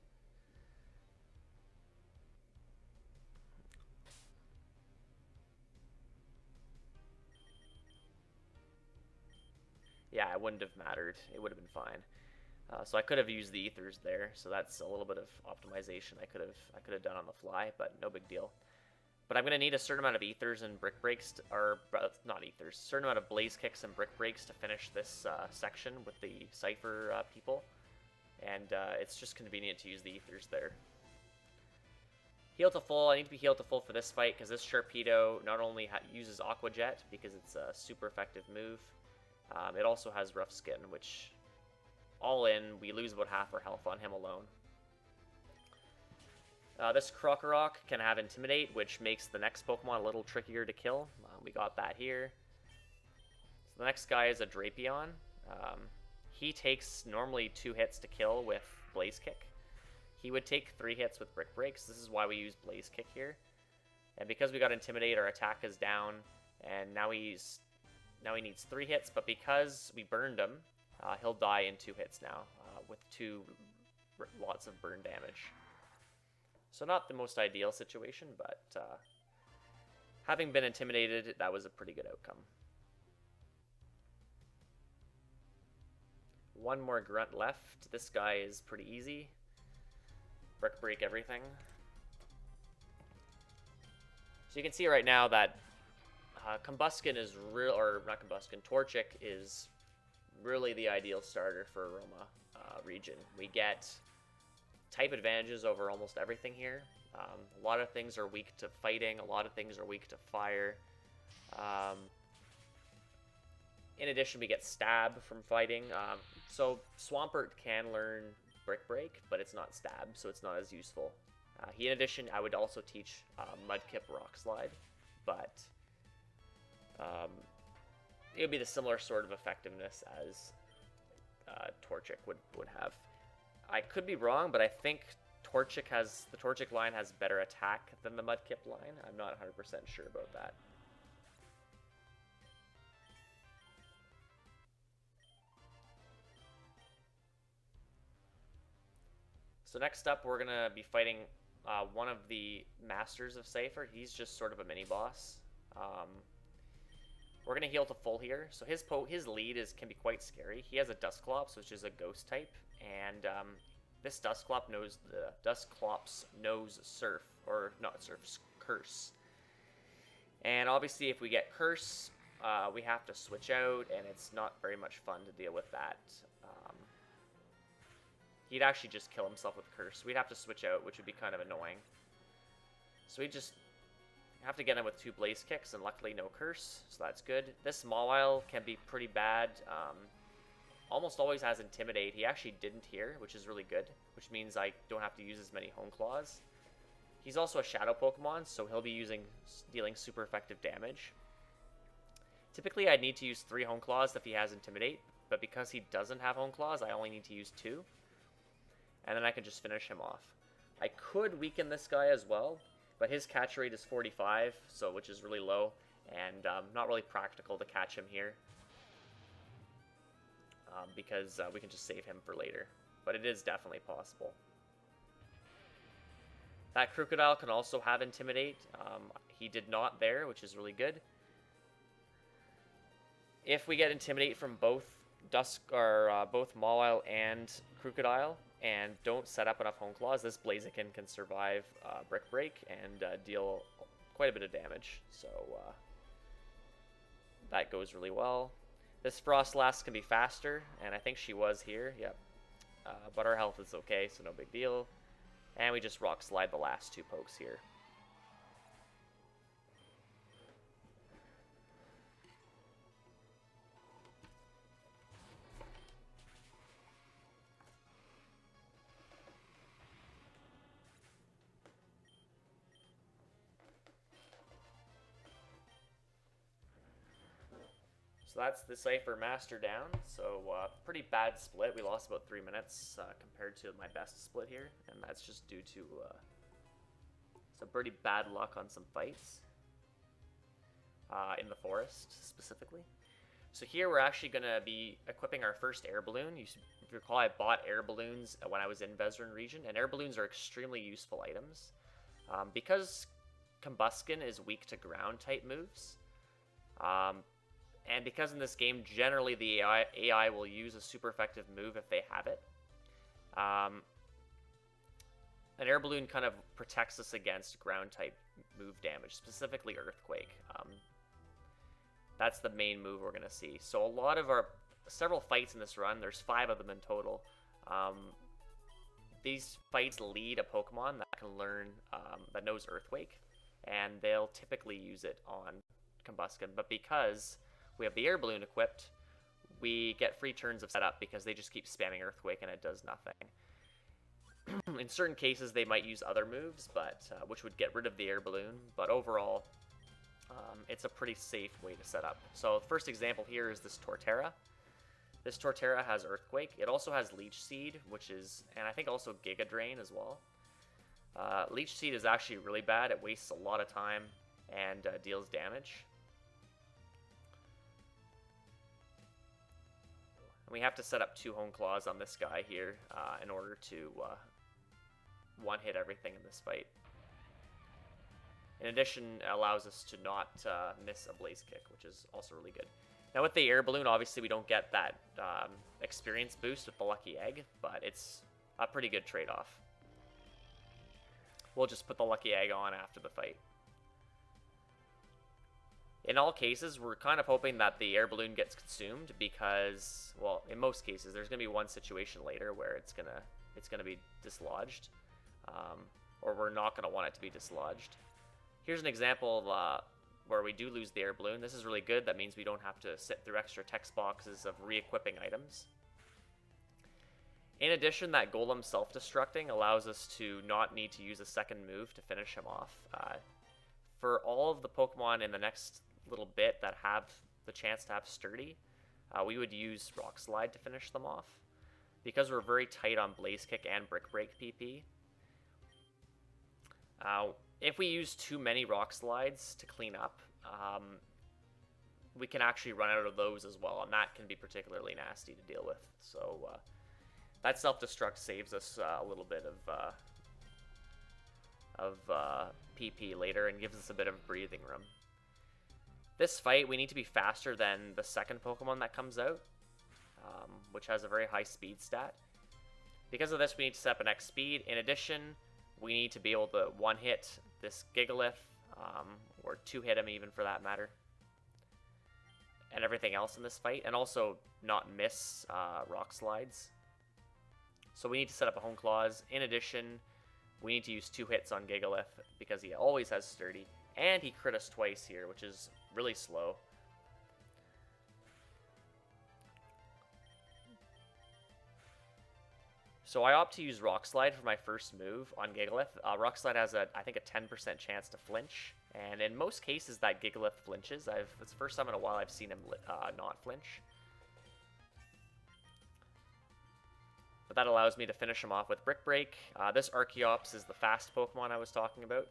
Yeah, it wouldn't have mattered. It would have been fine. So I could have used the ethers there. So that's a little bit of optimization I could have done on the fly, but no big deal. But I'm going to need a certain amount of ethers and brick breaks, or not ethers, certain amount of blaze kicks and brick breaks to finish this section with the Cypher people. And it's just convenient to use the ethers there. Heal to full. I need to be healed to full for this fight because this Sharpedo not only uses Aqua Jet because it's a super effective move, it also has Rough Skin, which all in, we lose about half our health on him alone. This Krokorok can have Intimidate, which makes the next Pokemon a little trickier to kill. We got that here. So the next guy is a Drapion. He takes normally 2 hits to kill with Blaze Kick. He would take 3 hits with Brick Breaks. This is why we use Blaze Kick here. And because we got Intimidate, our attack is down. And now he needs 3 hits, but because we burned him, he'll die in 2 hits now with lots of burn damage. So not the most ideal situation, but having been intimidated, that was a pretty good outcome. One more grunt left. This guy is pretty easy. Brick break everything. So you can see right now that Combuskin is real, or not Combuskin, Torchic is really the ideal starter for Aroma Region. We get type advantages over almost everything here. A lot of things are weak to fighting, a lot of things are weak to fire. In addition, we get stab from fighting. So Swampert can learn Brick Break, but it's not stab, so it's not as useful. In addition, I would also teach Mudkip Rock Slide, but it would be the similar sort of effectiveness as Torchic would have. I could be wrong, but I think the Torchic line has better attack than the Mudkip line. I'm not 100% sure about that. So next up, we're gonna be fighting one of the masters of Cypher. He's just sort of a mini boss. We're gonna heal to full here. So his lead can be quite scary. He has a Dusclops, which is a ghost type, and this Dusclops knows Surf, or not Surf, Curse. And obviously, if we get Curse, we have to switch out, and it's not very much fun to deal with that. He'd actually just kill himself with Curse. We'd have to switch out, which would be kind of annoying. So we just have to get him with 2 Blaze Kicks, and luckily no Curse, so that's good. This Mawile can be pretty bad. Almost always has Intimidate. He actually didn't here, which is really good, which means I don't have to use as many Hone Claws. He's also a Shadow Pokemon, so he'll be dealing super effective damage. Typically, I'd need to use 3 Hone Claws if he has Intimidate, but because he doesn't have Hone Claws, I only need to use 2. And then I can just finish him off. I could weaken this guy as well, but his catch rate is 45, which is really low, and not really practical to catch him here. Because we can just save him for later. But it is definitely possible. That Crocodile can also have Intimidate. He did not there, which is really good. If we get Intimidate from both both Mawile and Crocodile, and don't set up enough Hone Claws, this Blaziken can survive Brick Break and deal quite a bit of damage. So that goes really well. This Frostlass can be faster, and I think she was here, yep. But our health is okay, so no big deal. And we just Rock Slide the last 2 pokes here. So that's the Cypher Master down. So pretty bad split. We lost about 3 minutes compared to my best split here, and that's just due to some pretty bad luck on some fights in the forest specifically. So here we're actually going to be equipping our first air balloon. If you recall, I bought air balloons when I was in Speedrun region, and air balloons are extremely useful items. Because Combuskin is weak to ground type moves, And because in this game, generally the AI will use a super effective move if they have it. An air balloon kind of protects us against ground type move damage, specifically Earthquake. That's the main move we're going to see. So a lot of several fights in this run, there's 5 of them in total. These fights lead a Pokemon that can learn, that knows Earthquake, and they'll typically use it on Combusken. But because we have the air balloon equipped, we get free turns of setup because they just keep spamming Earthquake and it does nothing. In certain cases, they might use other moves, but which would get rid of the air balloon. But overall, it's a pretty safe way to set up. So the first example here is this Torterra. This Torterra has Earthquake. It also has Leech Seed, which is, and I think also Giga Drain as well. Leech Seed is actually really bad. It wastes a lot of time and deals damage. And we have to set up 2 Hone Claws on this guy here in order to one-hit everything in this fight. In addition, it allows us to not miss a Blaze Kick, which is also really good. Now with the air balloon, obviously we don't get that experience boost with the Lucky Egg, but it's a pretty good trade-off. We'll just put the Lucky Egg on after the fight. In all cases, we're kind of hoping that the air balloon gets consumed because, well, in most cases, there's going to be one situation later where it's gonna be dislodged, or we're not going to want it to be dislodged. Here's an example of where we do lose the air balloon. This is really good. That means we don't have to sit through extra text boxes of re-equipping items. In addition, that Golem self-destructing allows us to not need to use a second move to finish him off. For all of the Pokemon in the next little bit that have the chance to have Sturdy, we would use Rock Slide to finish them off. Because we're very tight on Blaze Kick and Brick Break PP, if we use too many Rock Slides to clean up, we can actually run out of those as well, and that can be particularly nasty to deal with. So that self-destruct saves us a little bit of PP later and gives us a bit of breathing room. This fight, we need to be faster than the second Pokemon that comes out, which has a very high speed stat. Because of this, we need to set up an X speed. In addition, we need to be able to one-hit this Gigalith, or two-hit him even for that matter, and everything else in this fight, and also not miss Rock Slides. So we need to set up a Hone Claws. In addition, we need to use 2 hits on Gigalith because he always has Sturdy, and he crit us twice here, which is really slow. So I opt to use Rock Slide for my first move on Gigalith. Rock Slide has, I think, a 10% chance to flinch, and in most cases that Gigalith flinches. It's the first time in a while I've seen him not flinch. But that allows me to finish him off with Brick Break. This Archeops is the fast Pokemon I was talking about.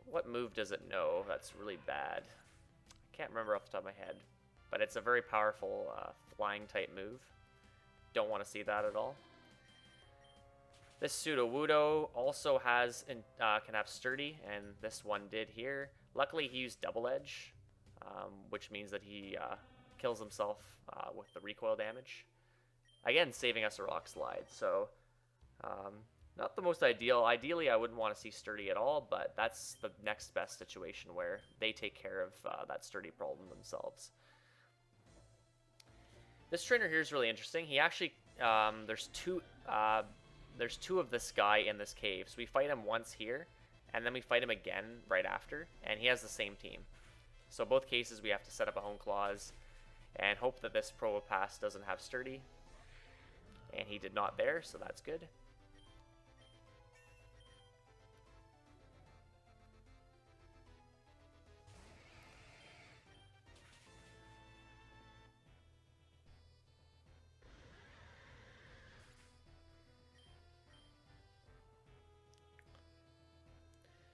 What move does it know? That's really bad. I can't remember off the top of my head, but it's a very powerful flying type move. Don't want to see that at all. This Sudowoodo also can have Sturdy, and this one did here. Luckily, he used Double Edge, which means that he kills himself with the recoil damage. Again, saving us a Rock Slide. So, not the most ideal. Ideally, I wouldn't want to see Sturdy at all, but that's the next best situation where they take care of that Sturdy problem themselves. This trainer here is really interesting. He actually, there's two of this guy in this cave. So we fight him once here, and then we fight him again right after, and he has the same team. So both cases we have to set up a Hone Claws and hope that this Probopass doesn't have Sturdy. And he did not there, so that's good.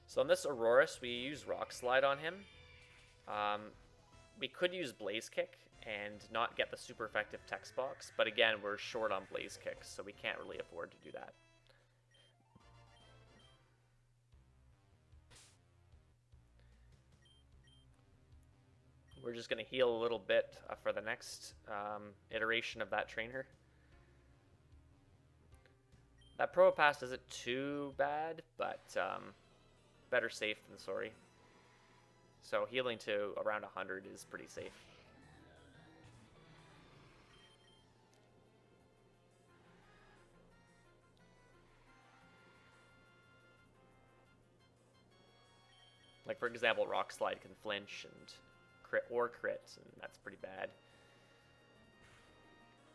So on this Aurorus, we use Rock Slide on him. We could use Blaze Kick and not get the super effective text box, but again, we're short on Blaze Kicks, so we can't really afford to do that. We're just going to heal a little bit for the next iteration of that trainer. That Probopass isn't too bad, but better safe than sorry. So healing to around 100 is pretty safe. Like, for example, Rock Slide can flinch and crit, and that's pretty bad.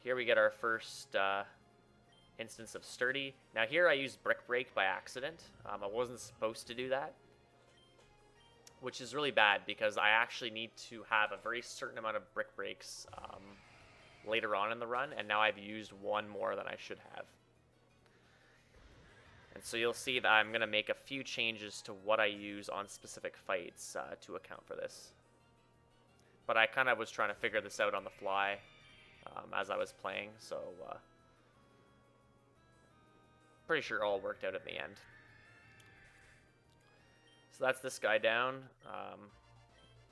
Here we get our first instance of Sturdy. Now here I used Brick Break by accident. I wasn't supposed to do that, which is really bad because I actually need to have a very certain amount of Brick Breaks later on in the run, and now I've used one more than I should have. And so you'll see that I'm going to make a few changes to what I use on specific fights to account for this. But I kind of was trying to figure this out on the fly as I was playing, so pretty sure it all worked out in the end. So that's this guy down,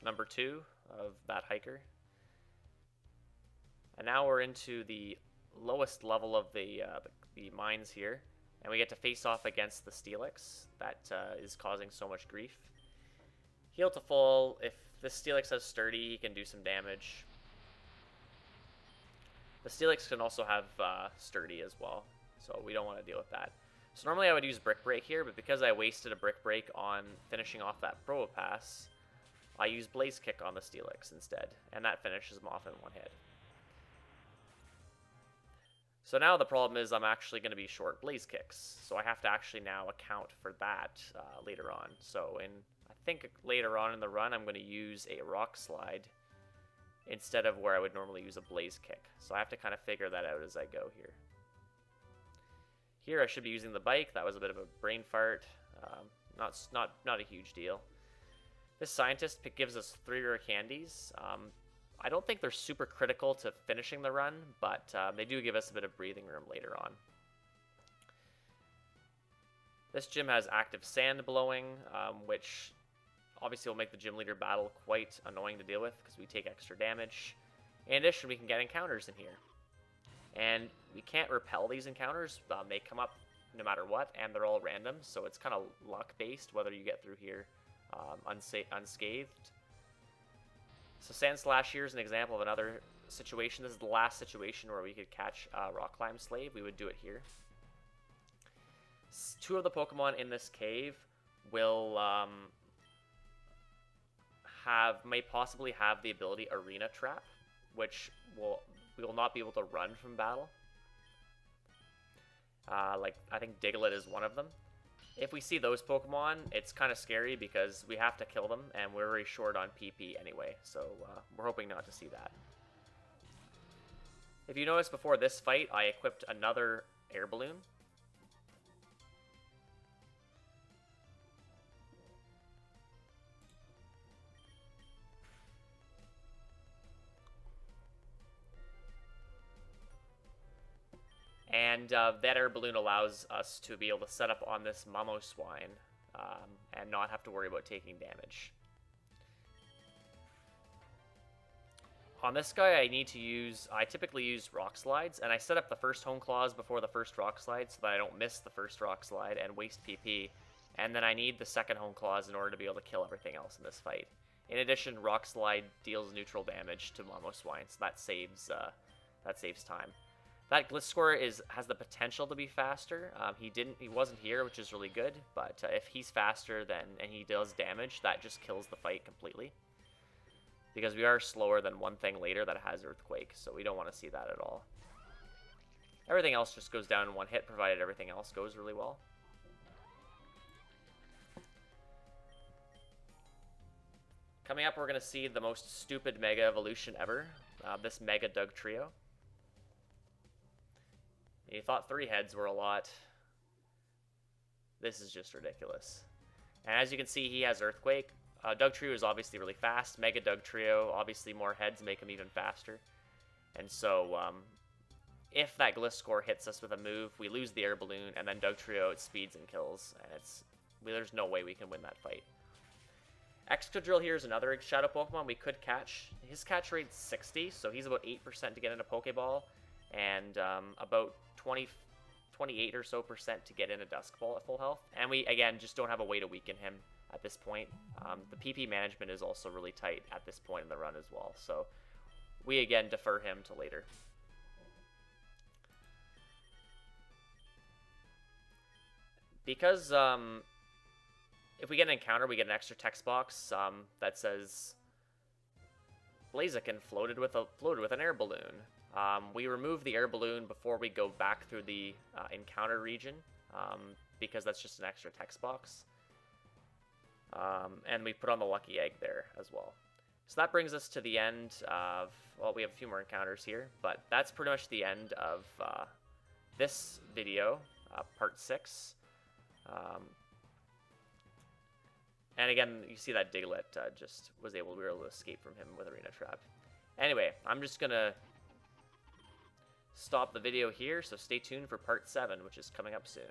number 2 of that hiker. And now we're into the lowest level of the mines here. And we get to face off against the Steelix that is causing so much grief. Heal to full. If the Steelix has Sturdy, he can do some damage. The Steelix can also have Sturdy as well, so we don't want to deal with that. So normally I would use Brick Break here, but because I wasted a Brick Break on finishing off that Probopass, I use Blaze Kick on the Steelix instead, and that finishes him off in one hit. So now the problem is I'm actually going to be short Blaze Kicks, so I have to actually now account for that later on. So I think later on in the run I'm going to use a Rock Slide instead of where I would normally use a Blaze Kick. So I have to kind of figure that out as I go here. Here I should be using the Bike. That was a bit of a brain fart. Not a huge deal. This Scientist pick gives us 3 rare candies. I don't think they're super critical to finishing the run, but they do give us a bit of breathing room later on. This gym has active sand blowing, which obviously will make the gym leader battle quite annoying to deal with because we take extra damage. In addition, we can get encounters in here. And we can't repel these encounters. They come up no matter what, and they're all random, so it's kind of luck-based whether you get through here unscathed. So Sand Slash here is an example of another situation. This is the last situation where we could catch Rock Climb Slave. We would do it here. 2 of the Pokemon in this cave will may possibly have the ability Arena Trap, which we will not be able to run from battle. Like, I think Diglett is one of them. If we see those Pokemon, it's kind of scary because we have to kill them, and we're very short on PP anyway, so we're hoping not to see that. If you notice, before this fight, I equipped another Air Balloon. And that Air Balloon allows us to be able to set up on this Mamoswine and not have to worry about taking damage. On this guy, I typically use Rock Slides, and I set up the first Hone Claws before the first Rock Slide so that I don't miss the first Rock Slide and waste PP. And then I need the second Hone Claws in order to be able to kill everything else in this fight. In addition, Rock Slide deals neutral damage to Mamoswine, so that saves time. That Gliscor has the potential to be faster. He wasn't here, which is really good, but if he's faster and he does damage, that just kills the fight completely. Because we are slower than one thing later that has Earthquake, so we don't want to see that at all. Everything else just goes down in one hit, provided everything else goes really well. Coming up, we're going to see the most stupid Mega Evolution ever, this Mega Doug Trio. You thought 3 heads were a lot. This is just ridiculous. And as you can see, he has Earthquake. Doug Trio is obviously really fast. Mega Doug Trio, obviously more heads make him even faster. And so, if that Gliscor hits us with a move, we lose the Air Balloon, and then Doug Trio, it speeds and kills. And there's no way we can win that fight. Excadrill here is another Shadow Pokemon we could catch. His catch rate's 60, so he's about 8% to get in a Pokeball, and about 28 or so percent to get in a Dusk Ball at full health. And we, again, just don't have a way to weaken him at this point. The PP management is also really tight at this point in the run as well, so we, again, defer him to later. Because if we get an encounter, we get an extra text box that says Blaziken floated with an air balloon. We remove the air balloon before we go back through the encounter region, because that's just an extra text box. And we put on the lucky egg there as well. So that brings us to the end of, well, we have a few more encounters here, but that's pretty much the end of this video, part 6. And again, you see that Diglett just we were able to escape from him with Arena Trap. Anyway, I'm just gonna stop the video here, so stay tuned for part 7, which is coming up soon.